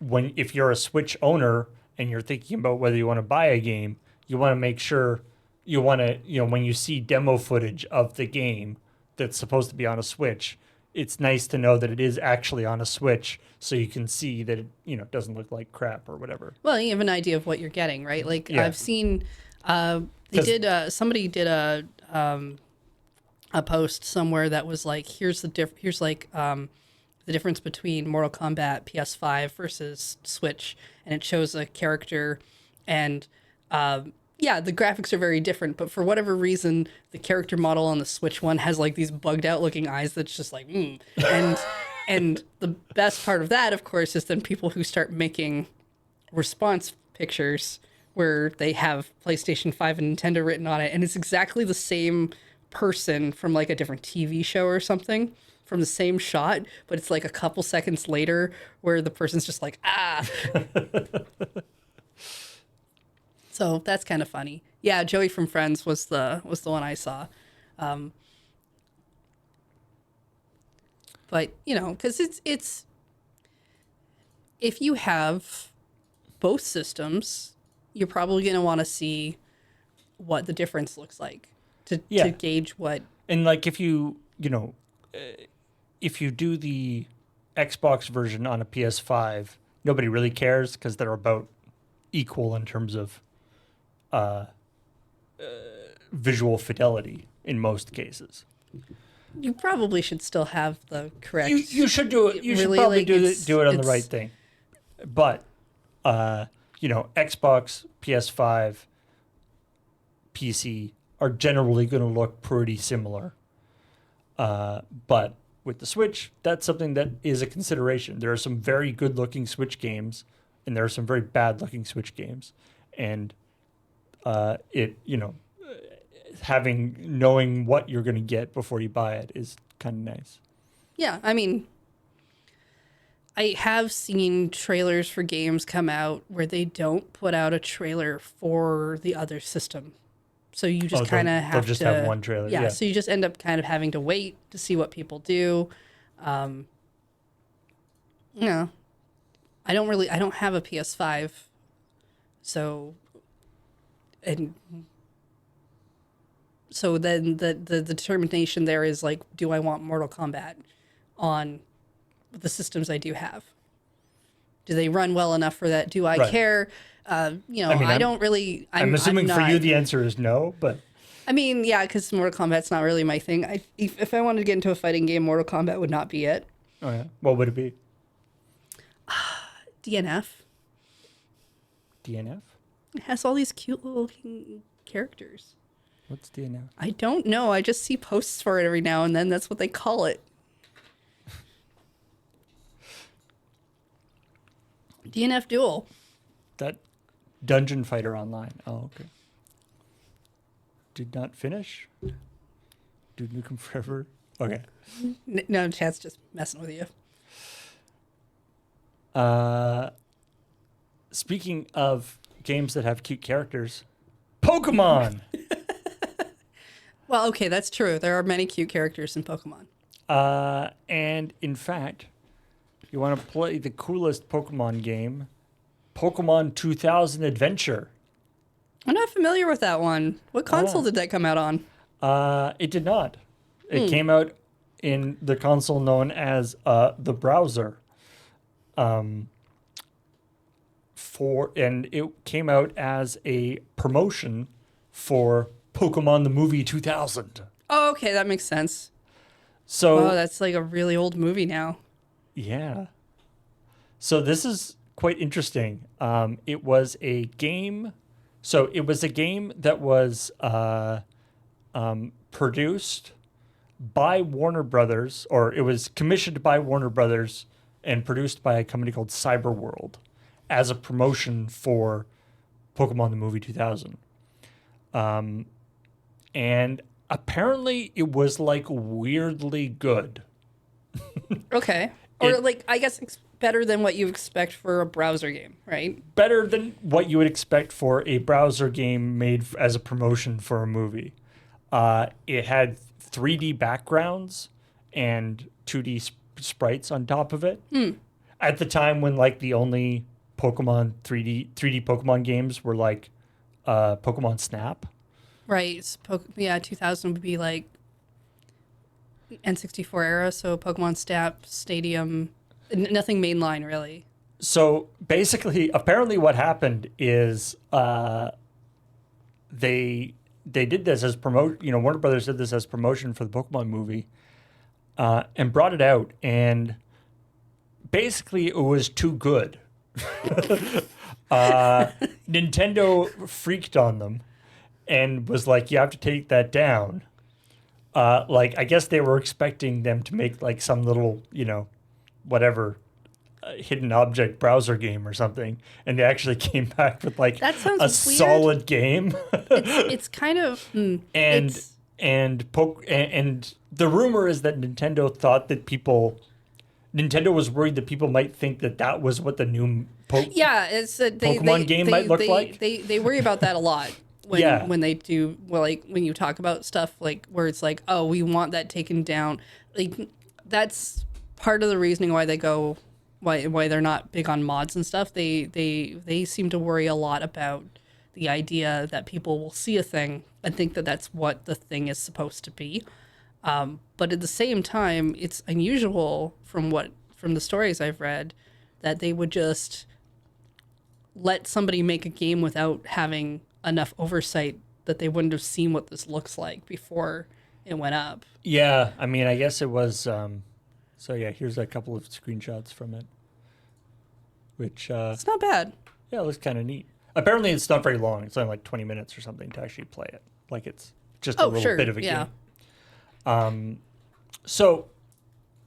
if you're a Switch owner and you're thinking about whether you want to buy a game, you want to make sure when you see demo footage of the game that's supposed to be on a Switch, it's nice to know that it is actually on a Switch so you can see that it doesn't look like crap or whatever. Well, you have an idea of what you're getting, right? Like Yeah. I've seen somebody did a post somewhere that was like, here's the difference between Mortal Kombat PS5 versus Switch, and it shows a character, and the graphics are very different, but for whatever reason, the character model on the Switch one has like these bugged out looking eyes that's just like, and the best part of that, of course, is then people who start making response pictures where they have PlayStation 5 and Nintendo written on it, and it's exactly the same person from like a different TV show or something from the same shot, but it's like a couple seconds later where the person's just like, ah. So that's kind of funny. Yeah, Joey from Friends was the one I saw. But, because it's if you have both systems, you're probably going to want to see what the difference looks like to gauge what. And like if you do the Xbox version on a PS5, nobody really cares because they're about equal in terms of visual fidelity in most cases. You probably should still have the correct. You should do it. You should really, probably like, do it on the right thing. But Xbox, PS5, PC are generally going to look pretty similar. But with the Switch, that's something that is a consideration. There are some very good-looking Switch games, and there are some very bad-looking Switch games, and knowing what you're going to get before you buy it is kind of nice. Yeah, I mean, I have seen trailers for games come out where they don't put out a trailer for the other system. So you just kind of have to have one trailer. Yeah, so you just end up kind of having to wait to see what people do. I don't have a PS5, so then the determination there is like, do I want Mortal Kombat on the systems I do have? Do they run well enough for that? Do I care? I don't really. I'm assuming for you the answer is no, but. I mean, yeah, because Mortal Kombat's not really my thing. If I wanted to get into a fighting game, Mortal Kombat would not be it. Oh yeah, what would it be? DNF. DNF? It has all these cute little characters. What's DNF? I don't know. I just see posts for it every now and then. That's what they call it. DNF Duel. That Dungeon Fighter Online. Oh, okay. Did not finish? Dude Nukem Forever? Okay. No, Chad's just messing with you. Speaking of games that have cute characters, Pokemon. Well, okay, that's true. There are many cute characters in Pokemon. And in fact, you want to play the coolest Pokemon game, Pokemon 2000 Adventure. I'm not familiar with that one. What console did that come out on? It did not. It came out in the console known as the browser. And it came out as a promotion for Pokemon the movie 2000. Oh, okay, that makes sense. So Oh, that's like a really old movie now. yeah. So this is quite interesting. It was a game. So it was a game that was produced by Warner Brothers, or it was commissioned by Warner Brothers and produced by a company called Cyberworld as a promotion for Pokemon the movie 2000. And apparently it was like weirdly good. Okay. Or like, I guess better than what you expect for a browser game, right? Better than what you would expect for a browser game made as a promotion for a movie. It had 3D backgrounds and 2D sprites on top of it. At the time when like the only Pokemon 3D Pokemon games were like Pokemon Snap. Right. Yeah, 2000 would be like N64 era, so Pokemon Snap, Stadium, nothing mainline really. So basically, apparently, what happened is they did this as promote. You know, Warner Brothers did this as promotion for the Pokemon movie, and brought it out. And basically, it was too good. Nintendo freaked on them and was like, "You have to take that down." Like, I guess they were expecting them to make like some little, you know, whatever hidden object browser game or something, and they actually came back with like That sounds a weird. solid game. It's kind of and it's, and the rumor is that Nintendo was worried that people might think that that was what the new yeah, it's Pokemon game might look like. They worry about that a lot when Yeah. when they do, well, like when you talk about stuff like where it's like, oh, we want that taken down. Like that's part of the reasoning why why they're not big on mods and stuff. They seem to worry a lot about the idea that people will see a thing and think that that's what the thing is supposed to be. But at the same time, it's unusual from the stories I've read that they would just let somebody make a game without having enough oversight that they wouldn't have seen what this looks like before it went up. Yeah, I mean, I guess it was. So yeah, here's a couple of screenshots from it, which It's not bad. yeah, it looks kind of neat. Apparently, it's not very long. It's only like 20 minutes or something to actually play it. Like it's just a little Sure. bit of a Yeah. game. So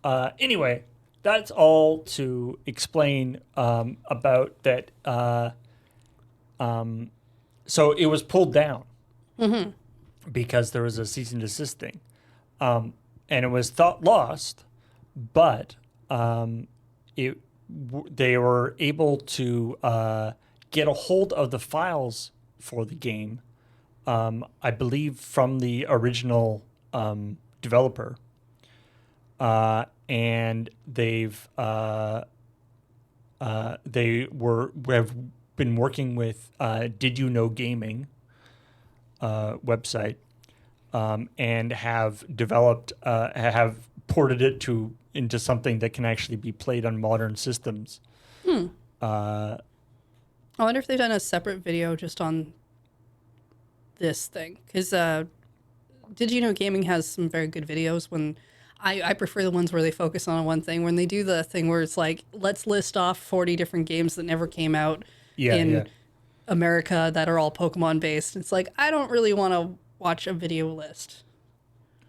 anyway, that's all to explain about that. So it was pulled down because there was a cease and desist thing, and it was thought lost, but they were able to get a hold of the files for the game. I believe from the original developer, and they have been working with Did You Know Gaming website, and have developed have ported it into something that can actually be played on modern systems. I wonder if they've done a separate video just on this thing. Because Did You Know Gaming has some very good videos. When I prefer the ones where they focus on one thing. When they do the thing where it's like, let's list off 40 different games that never came out in America that are all Pokemon based. It's like, I don't really want to watch a video list.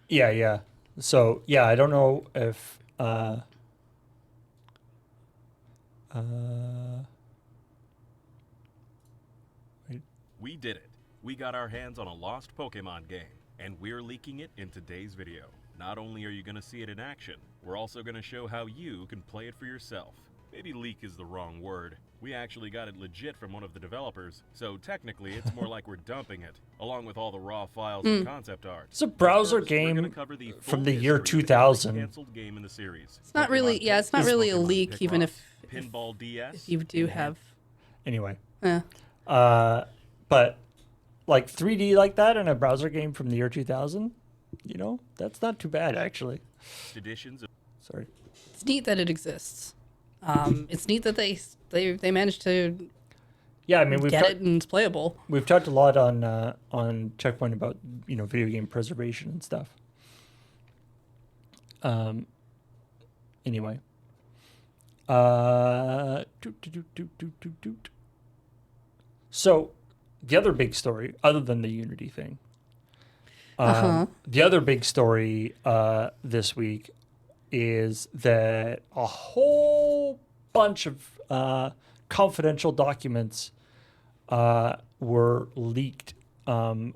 Yeah. So yeah, I don't know if We did it. We got our hands on a lost Pokemon game, and we're leaking it in today's video. Not only are you going to see it in action, we're also going to show how you can play it for yourself. Maybe leak is the wrong word. We actually got it legit from one of the developers, so technically it's more like we're dumping it, along with all the raw files and concept art. It's a browser First, we're gonna game cover the from full the year history of every 2000. canceled game in the series. It's not really, Pokemon yeah, it's not Pinball, really a Pokemon leak, even Picross, if Pinball DS. you do have. Anyway, Yeah. but like 3D like that in a browser game from the year 2000, that's not too bad actually. Editions of Sorry. It's neat that it exists. It's neat that they managed to Yeah, I mean get it and it's playable. we've talked a lot on ChillPoint about video game preservation and stuff. Anyway. So the other big story, other than the Unity thing, the other big story this week is that a whole bunch of confidential documents were leaked from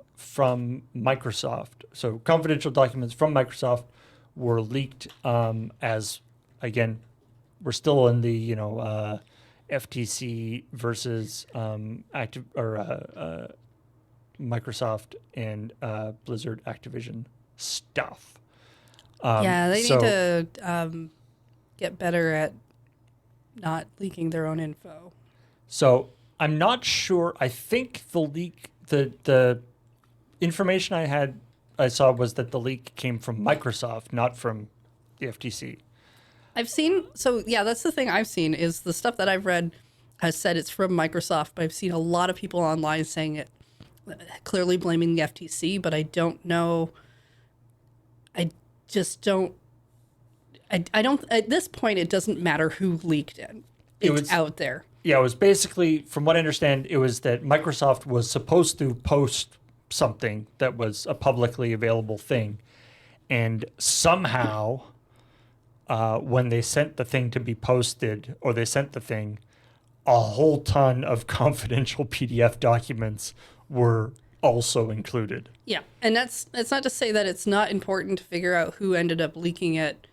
Microsoft. So confidential documents from Microsoft were leaked as, again, we're still in the FTC versus Microsoft and Blizzard Activision stuff. Yeah, they so- need to get better at not leaking their own info. So I'm not sure. I think the leak, the information I saw was that the leak came from Microsoft, not from the FTC. I've seen, so yeah, that's the thing I've seen is the stuff that I've read has said it's from Microsoft, but I've seen a lot of people online saying it, clearly blaming the FTC, but I don't know. I just don't. I don't. At this point, it doesn't matter who leaked it. It's out there. Yeah, it was basically, from what I understand, it was that Microsoft was supposed to post something that was a publicly available thing, and somehow, when they sent the thing to be posted, or they sent the thing, a whole ton of confidential PDF documents were also included. Yeah, and that's not to say that it's not important to figure out who ended up leaking it.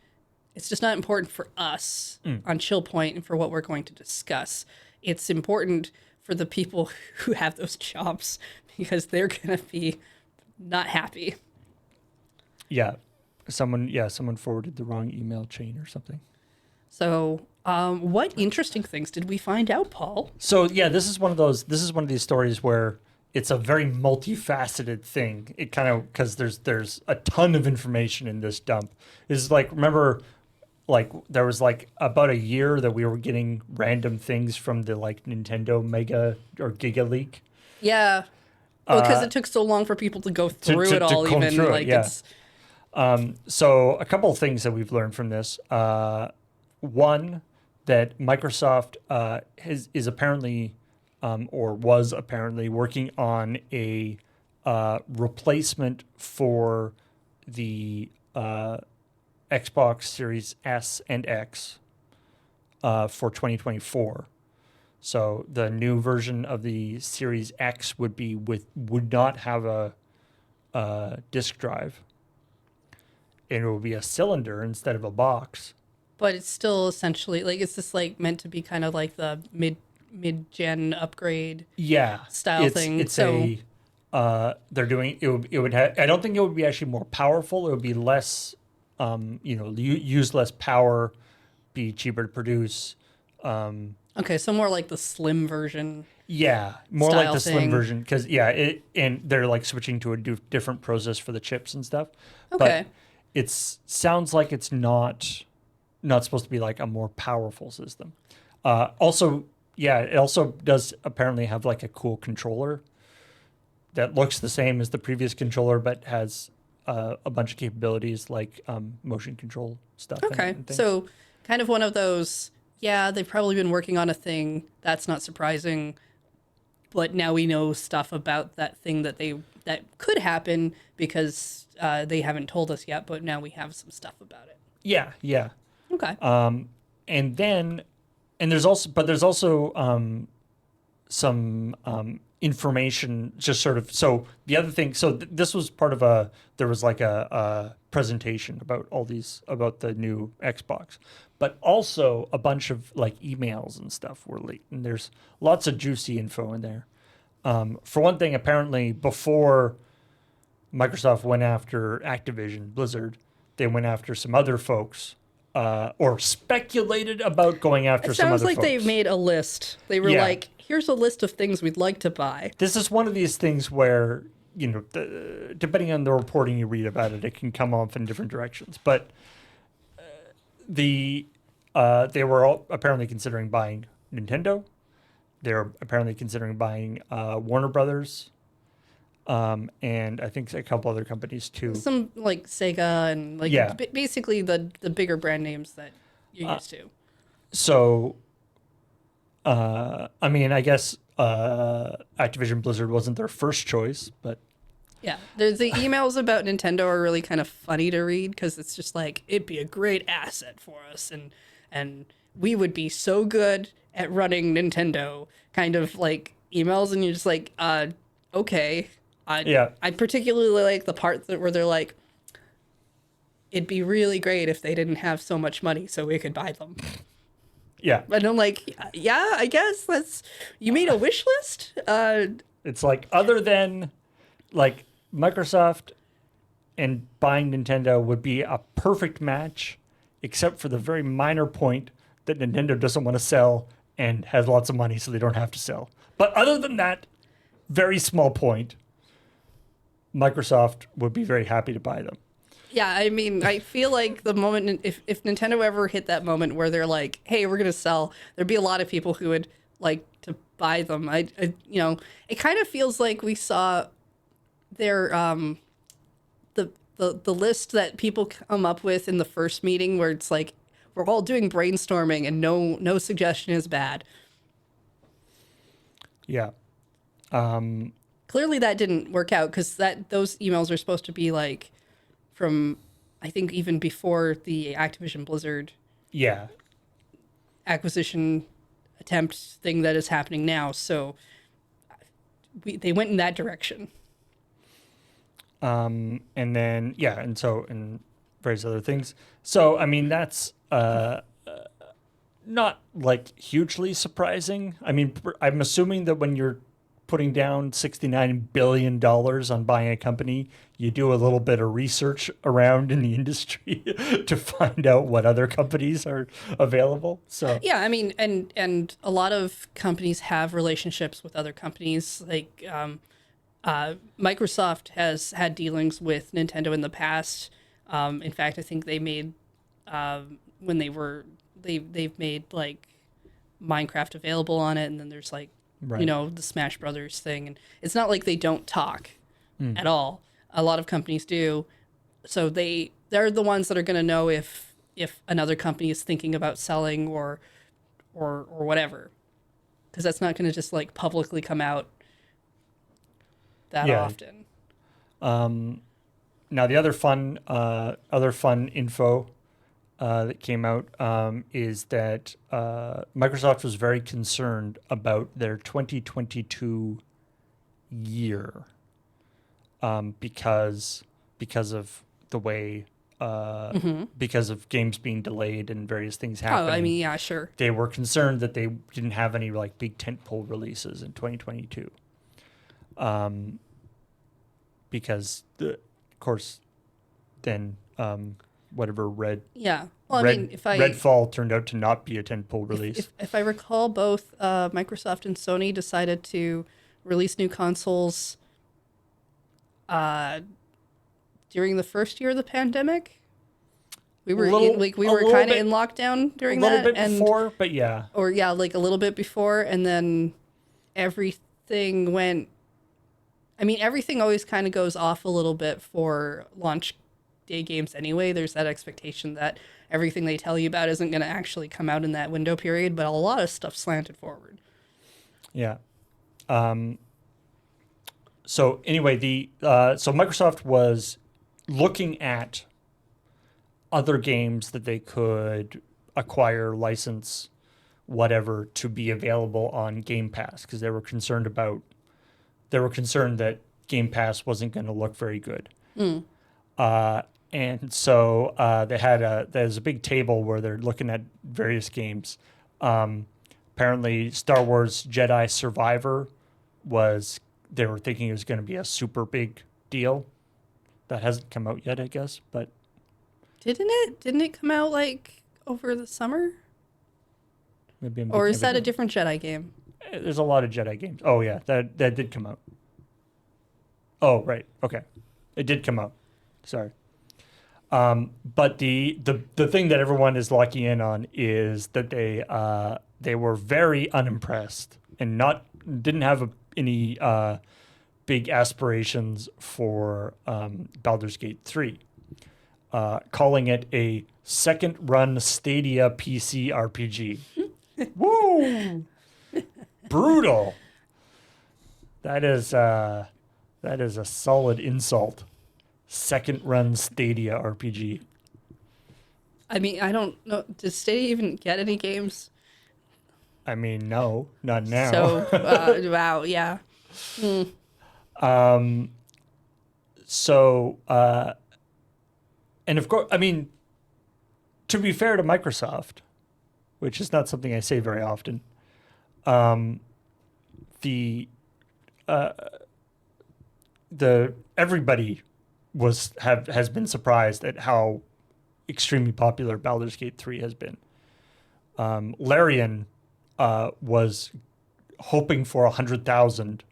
It's just not important for us on ChillPoint and for what we're going to discuss. It's important for the people who have those jobs because they're going to be not happy. Yeah, someone forwarded the wrong email chain or something. So, what interesting things did we find out, Paul? So yeah, this is one of these stories where it's a very multifaceted thing. It kind of, because there's a ton of information in this dump. It's like, remember, like there was like about a year that we were getting random things from the like Nintendo Mega or Giga leak. Yeah. Because it took so long for people to go through it all, comb even through it, like yeah. it's. So a couple of things that we've learned from this. One, that Microsoft is apparently, or was apparently working on a replacement for the Xbox Series S and X for 2024. So the new version of the Series X would not have a disk drive, and it would be a cylinder instead of a box. But it's still essentially like it's just like meant to be kind of like the mid-gen upgrade style thing. It's they're doing it would have, I don't think it would be actually more powerful. It would be less use less power, be cheaper to produce. Okay, so more like the slim version. Yeah, more like the slim thing. version because and they're like switching to a different process for the chips and stuff. Okay. But it sounds like it's not supposed to be like a more powerful system. It also does apparently have like a cool controller that looks the same as the previous controller, but has a bunch of capabilities like motion control stuff. Okay, and things. so kind of one of those. Yeah, they've probably been working on a thing. That's not surprising. But now we know stuff about that thing that could happen because they haven't told us yet. But now we have some stuff about it. Yeah. Okay. And there's also some information just sort of. So the other thing, this was part of there was like a presentation about about the new Xbox, but also a bunch of like emails and stuff were leaked, and there's lots of juicy info in there. For one thing, apparently before Microsoft went after Activision Blizzard, they went after some other folks, or speculated about going after It some other sounds like folks. they made a list. They were like, here's a list of things we'd like to buy. This is one of these things where, depending on the reporting you read about it, it can come off in different directions. But they were all apparently considering buying Nintendo. They were apparently considering buying Warner Brothers, and I think a couple other companies too. Some like Sega and like basically the bigger brand names that you're used to. So, I mean, I guess Activision Blizzard wasn't their first choice, but yeah, there's the emails about Nintendo are really kind of funny to read because it's just like it'd be a great asset for us, and we would be so good at running Nintendo kind of like emails, and you're just like, okay. I particularly like the part where they're like, it'd be really great if they didn't have so much money so we could buy them. Yeah. And I'm like, yeah, I guess you made a wish list? It's like, other than like Microsoft and buying Nintendo would be a perfect match, except for the very minor point that Nintendo doesn't want to sell and has lots of money so they don't have to sell. But other than that very small point, Microsoft would be very happy to buy them. Yeah, I mean, I feel like the moment, if Nintendo ever hit that moment where they're like, hey, we're going to sell, there'd be a lot of people who would like to buy them. It kind of feels like we saw their, the list that people come up with in the first meeting where it's like, we're all doing brainstorming and no suggestion is bad. Yeah. Clearly that didn't work out because those emails are supposed to be like from, I think, even before the Activision Blizzard acquisition attempt thing that is happening now. So they went in that direction. And then, and various other things. So, I mean, that's not like hugely surprising. I mean, I'm assuming that when you're putting down $69 billion on buying a company, you do a little bit of research around in the industry to find out what other companies are available. So yeah, I mean, and a lot of companies have relationships with other companies. Like Microsoft has had dealings with Nintendo in the past. In fact, I think they made when they've made like Minecraft available on it, and then there's like the Smash Brothers thing, and it's not like they don't talk at all. A lot of companies do, so they're the ones that are going to know if another company is thinking about selling or whatever, because that's not going to just like publicly come out that often. Now the other fun info that came out is that Microsoft was very concerned about their 2022 year because of the way because of games being delayed and various things happening. Oh, I mean, yeah, sure. They were concerned that they didn't have any like big tentpole releases in 2022. Because of course, then whatever Redfall turned out to not be a tentpole release. If I recall, both Microsoft and Sony decided to release new consoles during the first year of the pandemic. We were kind of in lockdown during that, a little bit before, but yeah, like a little bit before, and then everything went. I mean, everything always kind of goes off a little bit for launch day games anyway. There's that expectation that everything they tell you about isn't going to actually come out in that window period, but a lot of stuff slanted forward. Yeah. So anyway, so Microsoft was looking at other games that they could acquire, license, whatever, to be available on Game Pass, because they were concerned about they were concerned that Game Pass wasn't going to look very good. And so there's a big table where they're looking at various games. Apparently, Star Wars Jedi Survivor they were thinking it was going to be a super big deal. That hasn't come out yet, I guess, but Didn't it come out like over the summer? maybe Or is that a different Jedi game? There's a lot of Jedi games. Oh yeah, that did come out. Oh right, okay, it did come out. Sorry. But the thing that everyone is locking in on is that they were very unimpressed and didn't have any big aspirations for Baldur's Gate 3, calling it a second run Stadia PC RPG. Woo! Brutal. That is a solid insult. Second run Stadia RPG. I mean, I don't know. Does Stadia even get any games? I mean, no, not now. So, wow, yeah. And of course, I mean, to be fair to Microsoft, which is not something I say very often, the everybody has been surprised at how extremely popular Baldur's Gate 3 has been. Larian was hoping for 100,000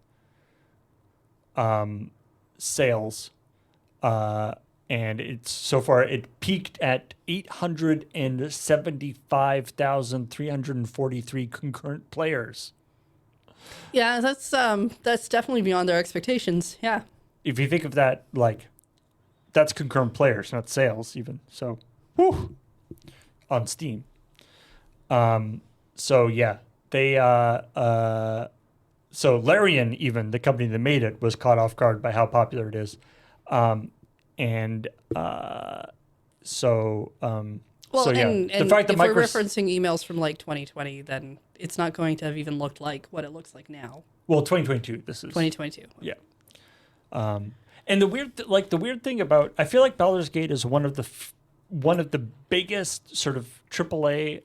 sales, and it peaked at 875,343 concurrent players. Yeah, that's definitely beyond their expectations. Yeah. If you think of that, like, that's concurrent players, not sales even. So, whew, on Steam. So yeah, so Larian, even the company that made it, was caught off guard by how popular it is. Well, The fact that if we're referencing emails from like 2020, then it's not going to have even looked like what it looks like now. Well, 2022. This is 2022. Yeah. And the weird thing about, I feel like Baldur's Gate is one of the biggest sort of AAA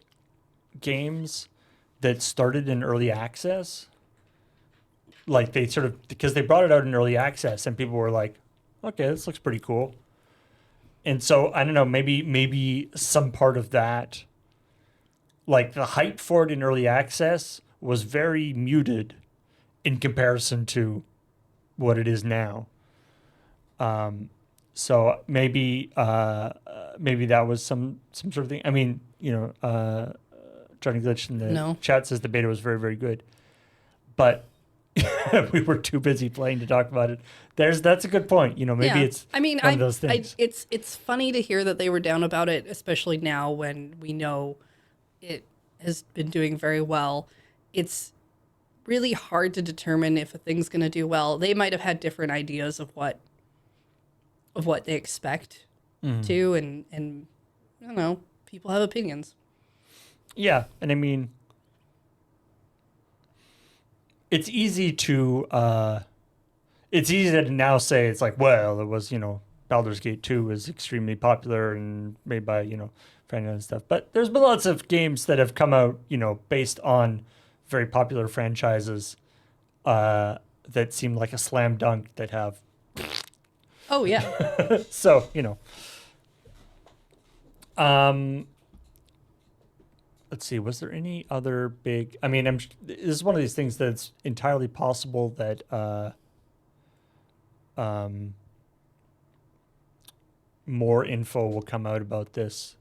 games that started in early access. Like because they brought it out in early access and people were like, okay, this looks pretty cool. And so I don't know, maybe some part of that, like the hype for it in early access was very muted in comparison to what it is now. So maybe that was some sort of thing. I mean, Johnny Glitch in the chat says the beta was very, very good, but we were too busy playing to talk about it. That's a good point. Maybe it's one of those things. It's funny to hear that they were down about it, especially now when we know it has been doing very well. It's really hard to determine if a thing's going to do well. They might have had different ideas of what they expect to, and I don't know. People have opinions. Yeah, and I mean, it's easy to now say it's like, well, it was, Baldur's Gate 2 is extremely popular and made by, friends and stuff. But there's been lots of games that have come out, based on very popular franchises that seem like a slam dunk that have. Oh, yeah. So, let's see, was there any other big, I mean, this is one of these things that's entirely possible that more info will come out about this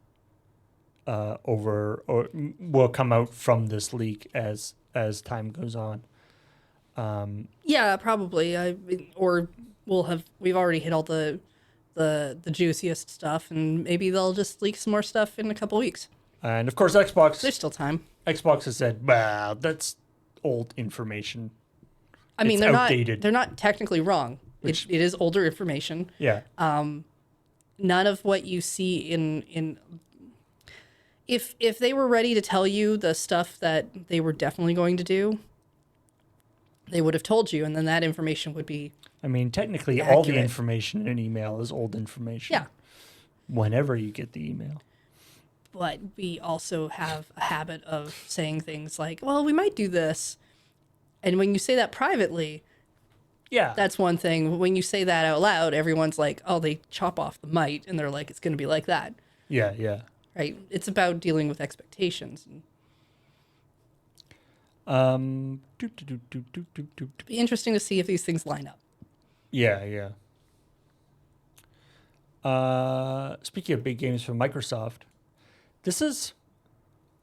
will come out from this leak as time goes on. Yeah, probably. We've already hit all the juiciest stuff, and maybe they'll just leak some more stuff in a couple weeks. And of course, Xbox. There's still time. Xbox has said, "Well, that's old information." I mean, it's outdated. They're not technically wrong. It is older information. Yeah. None of what you see in if they were ready to tell you the stuff that they were definitely going to do, they would have told you, and then that information would be I mean, technically, all the accurate. information in an email is old information. Yeah. Whenever you get the email. But we also have a habit of saying things like, well, we might do this. And when you say that privately, Yeah. that's one thing. When you say that out loud, everyone's like, oh, they chop off the might, and they're like, it's going to be like that. Yeah, yeah. Right? It's about dealing with expectations. It'd be interesting to see if these things line up. Yeah, yeah. Speaking of big games from Microsoft, this is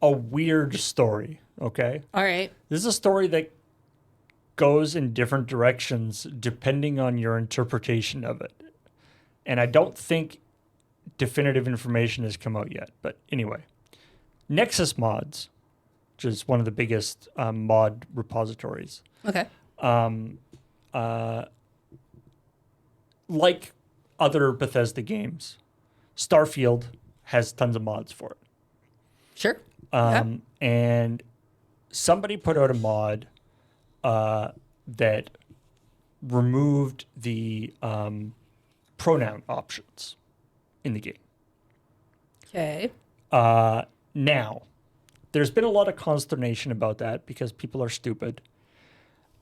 a weird story, okay? All right. This is a story that goes in different directions depending on your interpretation of it. And I don't think definitive information has come out yet. But anyway, Nexus Mods, which is one of the biggest mod repositories, Okay. like other Bethesda games, Starfield has tons of mods for it. Sure. Yeah. And somebody put out a mod that removed the pronoun options in the game. Okay. Now, there's been a lot of consternation about that because people are stupid.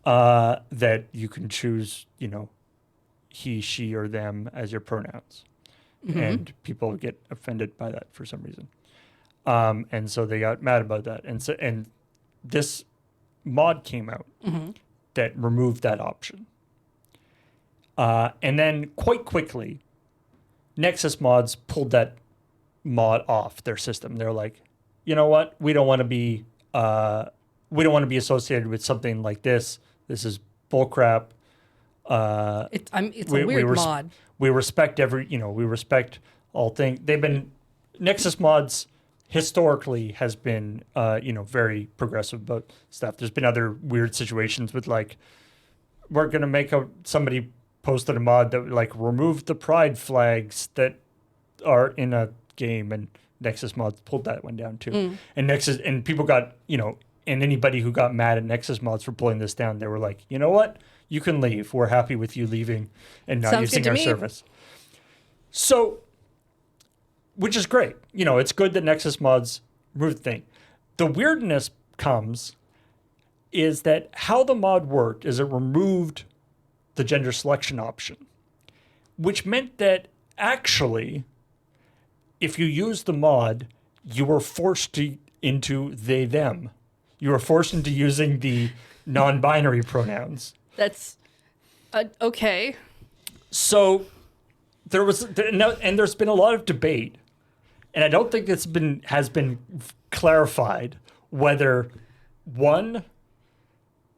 That you can choose, he, she, or them as your pronouns. And people get offended by that for some reason. And so they got mad about that. And this mod came out that removed that option. And then quite quickly, Nexus Mods pulled that mod off their system. They're like, you know what? We don't want to be associated with something like this. This is bullcrap. It's a weird mod. We respect we respect all things. Nexus Mods historically has been, very progressive about stuff. There's been other weird situations with we're going to make somebody posted a mod that removed the pride flags that are in a game, and Nexus Mods pulled that one down too. And people got, and anybody who got mad at Nexus Mods for pulling this down, they were like, you know what? You can leave. We're happy with you leaving and not Sounds using good to our me. service. So, which is great. It's good that Nexus Mods removed the thing. The weirdness is that how the mod worked is it removed the gender selection option, which meant that actually, if you used the mod, you were forced into they, them. You were forced into using the non-binary pronouns. That's okay. So there's been a lot of debate, and I don't think has been clarified whether, one,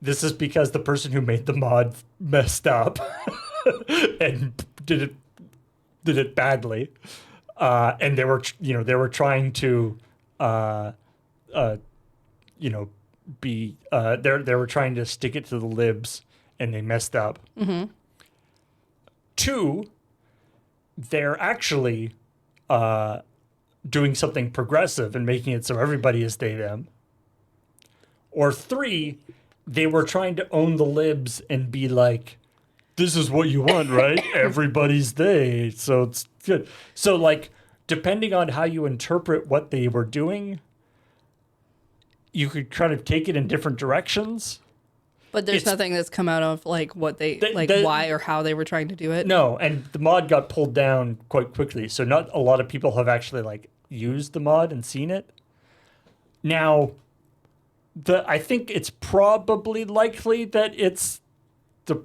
this is because the person who made the mod messed up and did it badly, and they were trying to they were trying to stick it to the libs and they messed up. Two, they're actually doing something progressive and making it so everybody is they, them. Or three, they were trying to own the libs and be like, this is what you want, right? Everybody's they, so it's good. So depending on how you interpret what they were doing, you could kind of take it in different directions. But there's nothing that's come out of what they why or how they were trying to do it. No, and the mod got pulled down quite quickly. So not a lot of people have actually used the mod and seen it. Now, I think it's probably likely that it's the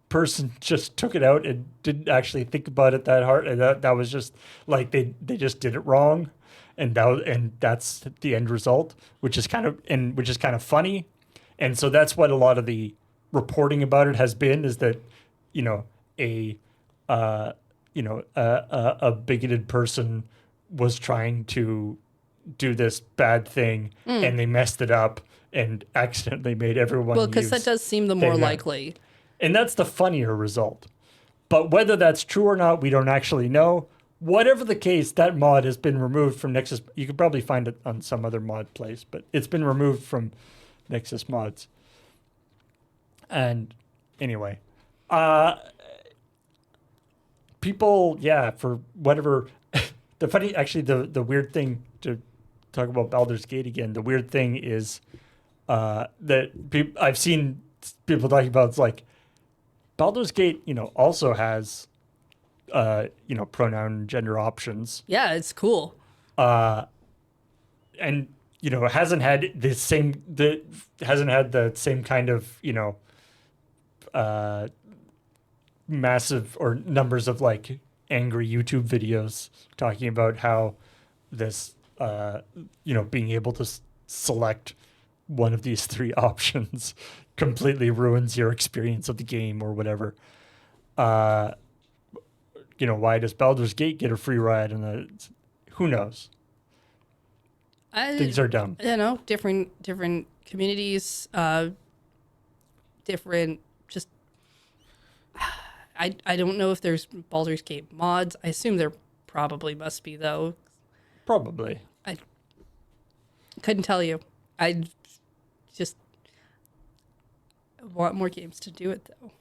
person just took it out and didn't actually think about it that hard, and that was just they just did it wrong, and that's the end result, which is kind of funny. And so that's what a lot of the reporting about it has been, is that, a bigoted person was trying to do this bad thing and they messed it up and accidentally made everyone because that does seem the more likely. And that's the funnier result. But whether that's true or not, we don't actually know. Whatever the case, that mod has been removed from Nexus. You could probably find it on some other mod place, but it's been removed from Nexus Mods. And anyway, people, for whatever. The weird thing to talk about Baldur's Gate again. The weird thing is that I've seen people talking about. It's like Baldur's Gate, also has, pronoun and gender options. Yeah, it's cool. And hasn't had the same kind of massive or numbers of like angry YouTube videos talking about how this being able to select one of these three options completely ruins your experience of the game or whatever. Why does Baldur's Gate get a free ride? And who knows? Things are dumb. Different communities, different. Just I don't know if there's Baldur's Gate mods. I assume there probably must be though. Probably. I couldn't tell you. I just want more games to do it though.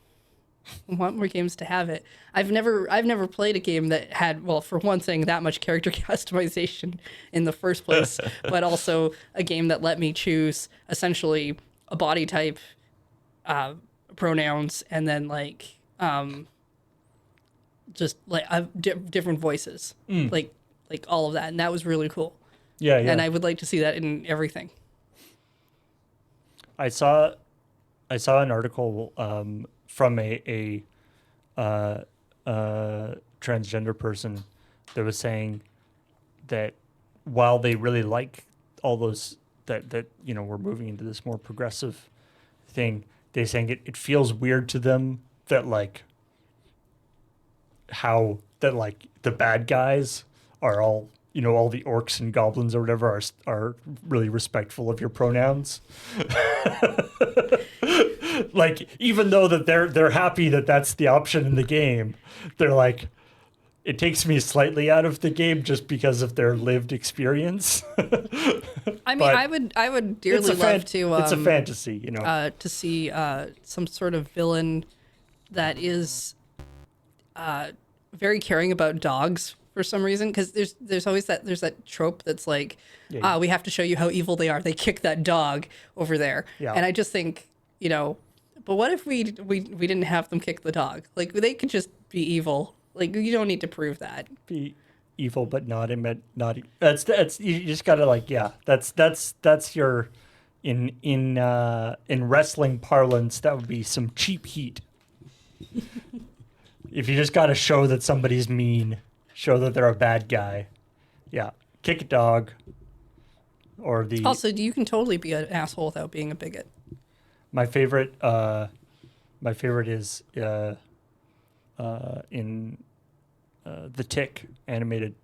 I want more games to have it. I've never played a game that had, well, for one thing, that much character customization in the first place, but also a game that let me choose essentially a body type, pronouns, and then like just like different voices, like all of that, and that was really cool. Yeah. And I would like to see that in everything. I saw an article from a transgender person that was saying that while they really like all those that we're moving into this more progressive thing, they're saying it feels weird to them that like how that like the bad guys are all all the orcs and goblins or whatever are really respectful of your pronouns. Like, even though that they're happy that that's the option in the game, they're like, it takes me slightly out of the game just because of their lived experience. I mean, I would dearly love to. It's a fantasy, to see some sort of villain that is very caring about dogs for some reason, because there's always that trope that's like, we have to show you how evil they are. They kick that dog over there, and I just think, but what if we didn't have them kick the dog? Like, they could just be evil. Like, you don't need to prove that. Be evil, but not that's you just gotta like, that's your in wrestling parlance, that would be some cheap heat. If you just gotta show that somebody's mean, show that they're a bad guy, kick a dog, or the. Also, you can totally be an asshole without being a bigot. My favorite is in the Tick animated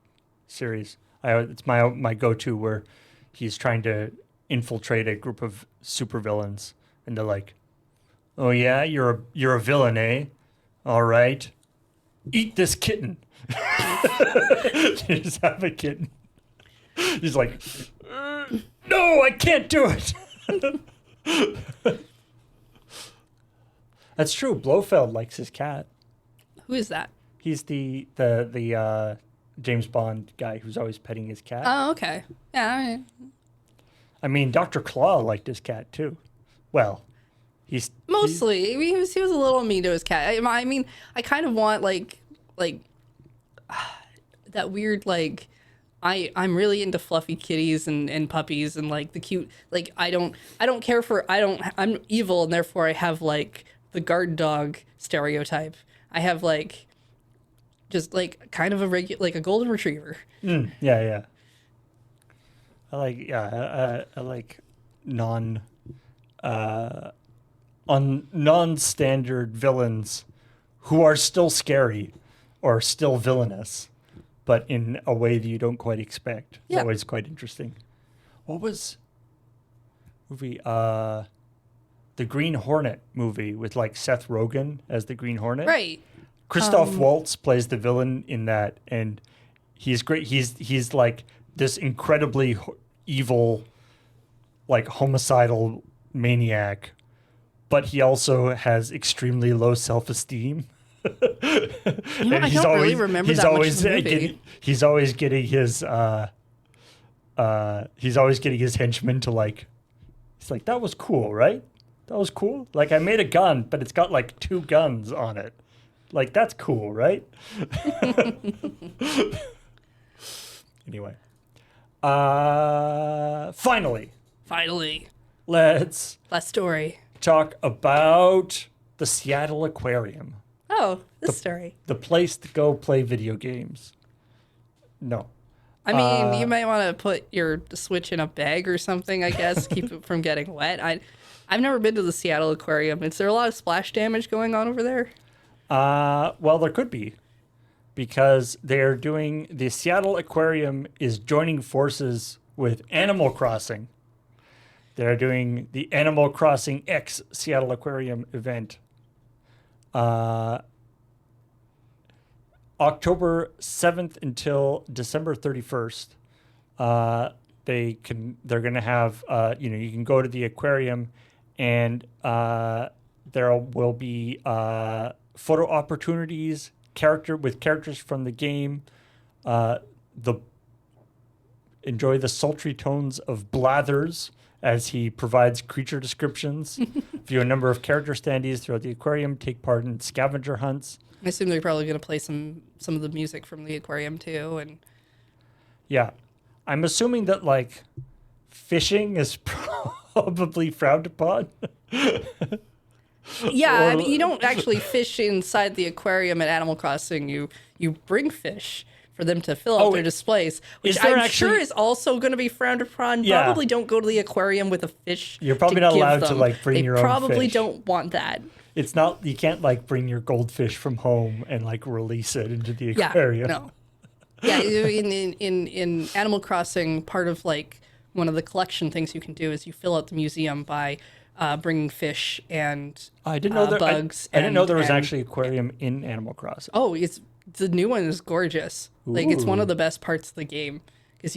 series. It's my go-to, where he's trying to infiltrate a group of supervillains, and they're like, "Oh yeah, you're a villain, eh? All right, eat this kitten." You just have a kitten. He's like, "No, I can't do it." That's true. Blofeld likes his cat. Who is that? He's the James Bond guy who's always petting his cat. Oh, okay. Yeah. I mean, Dr. Claw liked his cat too. Well, mostly. He was a little mean to his cat. I mean, I kind of want like that weird like. I'm really into fluffy kitties and puppies and like the cute, like I don't care for, I'm evil, and therefore I have like the guard dog stereotype. I have like just like kind of a like a golden retriever. Yeah. I like non-standard villains who are still scary or still villainous, but in a way that you don't quite expect. It's always quite interesting. What was movie? The Green Hornet movie with like Seth Rogen as the Green Hornet. Right. Christoph Waltz plays the villain in that, and he's great. He's like this incredibly evil, like homicidal maniac, but he also has extremely low self-esteem. You know, I don't really remember that much of the movie. He's always getting his henchmen to like. He's like, that was cool, right? That was cool. Like, I made a gun, but it's got like 2 guns on it. Like, that's cool, right? Anyway, finally, let's last story. talk about the Seattle Aquarium. Oh, this story. The place to go play video games. No. I mean, you might want to put your Switch in a bag or something, I guess, keep it from getting wet. I've never been to the Seattle Aquarium. Is there a lot of splash damage going on over there? Well, there could be, because they're doing, the Seattle Aquarium is joining forces with Animal Crossing. They're doing the Animal Crossing X Seattle Aquarium event. October 7th until December 31st. They're going to have, you can go to the aquarium, and there will be photo opportunities, characters from the game. Enjoy the sultry tones of Blathers as he provides creature descriptions. View a number of character standees throughout the aquarium. Take part in scavenger hunts. I assume they're probably going to play some of the music from the aquarium too, and yeah, I'm assuming that like fishing is probably frowned upon. Yeah, I mean, you don't actually fish inside the aquarium at Animal Crossing. You bring fish for them to fill out their displays, which I'm sure is also going to be frowned upon. Yeah. Probably don't go to the aquarium with a fish. You're probably not allowed to like bring your own fish. They probably don't want that. It's not, you can't like bring your goldfish from home and like release it into the aquarium. Yeah, no. Yeah, in Animal Crossing, part of like one of the collection things you can do is you fill out the museum by bringing fish and bugs. I didn't know there was actually an aquarium in Animal Crossing. Oh, the new one is gorgeous. Ooh. Like, it's one of the best parts of the game because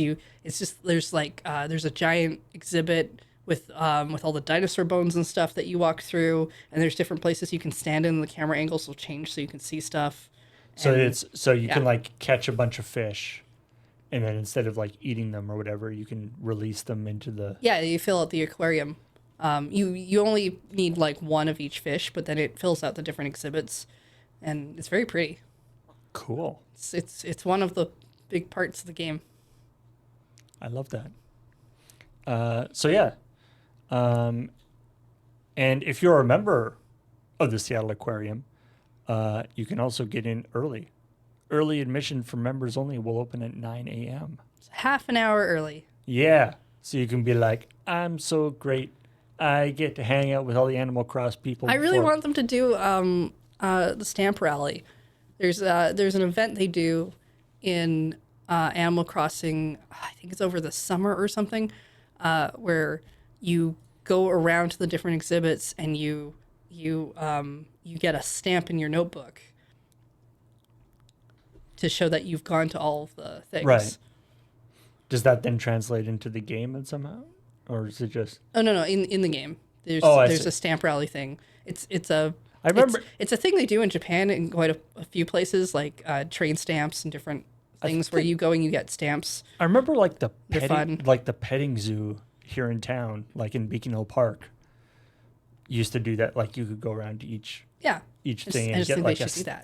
there's a giant exhibit with all the dinosaur bones and stuff that you walk through, and there's different places you can stand in. The camera angles will change so you can see stuff. So you can like catch a bunch of fish, and then instead of like eating them or whatever, you can release them into the. Yeah, you fill out the aquarium. You only need like one of each fish, but then it fills out the different exhibits, and it's very pretty. Cool. It's one of the big parts of the game. I love that. So yeah. And if you're a member of the Seattle Aquarium, you can also get in early. Early admission for members only will open at 9 a.m. It's half an hour early. Yeah. So you can be like, I'm so great. I get to hang out with all the Animal Cross people. I really want them to do the stamp rally. There's an event they do in Animal Crossing. I think it's over the summer or something, where you go around to the different exhibits and you get a stamp in your notebook to show that you've gone to all of the things. Right. Does that then translate into the game and somehow, or is it just? Oh no, in the game. There's a stamp rally thing. I remember it's a thing they do in Japan in quite a few places, like train stamps and different things where you go and you get stamps. I remember like the fun. petting zoo here in town, like in Beacon Hill Park, used to do that. Like you could go around to each thing and get like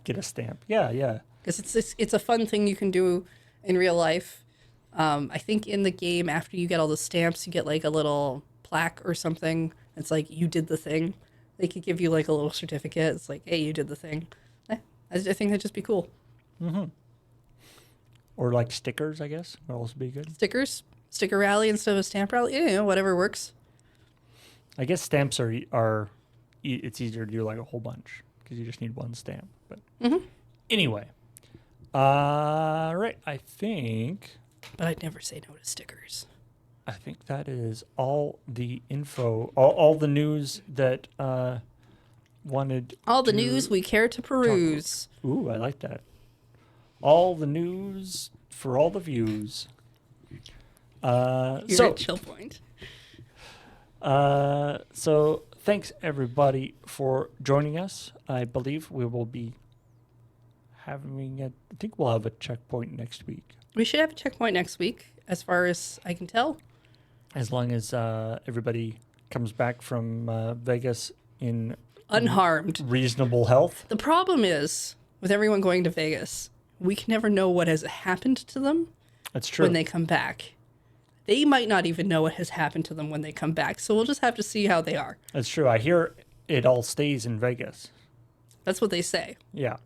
get a stamp. Yeah. Because it's a fun thing you can do in real life. I think in the game, after you get all the stamps, you get like a little plaque or something. It's like you did the thing. They could give you like a little certificate. It's like, hey, you did the thing. I think that'd just be cool. Mm-hmm. Or like stickers, I guess would also be good. Sticker rally instead of a stamp rally. Yeah, whatever works. I guess stamps are it's easier to do like a whole bunch because you just need one stamp. But anyway, right. I think. But I'd never say no to stickers. I think that is all the info, all the news that wanted. All the news we care to peruse. Ooh, I like that. All the news for all the views. You're at ChillPoint. So thanks everybody for joining us. I believe we will be having I think we'll have a checkpoint next week. We should have a checkpoint next week, as far as I can tell. As long as everybody comes back from Vegas in Unharmed. reasonable health. The problem is, with everyone going to Vegas, we can never know what has happened to them That's true. when they come back. They might not even know what has happened to them when they come back, so we'll just have to see how they are. That's true. I hear it all stays in Vegas. That's what they say. Yeah.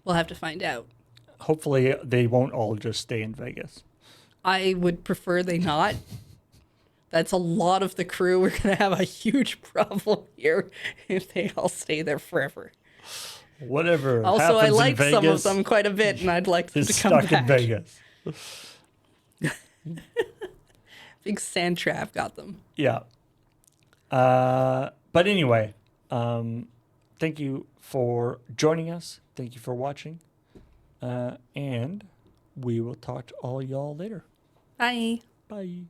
We'll have to find out. Hopefully they won't all just stay in Vegas. I would prefer they not. That's a lot of the crew. We're going to have a huge problem here if they all stay there forever. Whatever. Also, I happens like in some of Vegas them quite a bit, and I'd like them is to come stuck back. in Vegas. Big sand trap got them. Yeah. But anyway, thank you for joining us. Thank you for watching. And we will talk to all y'all later. Bye. Bye.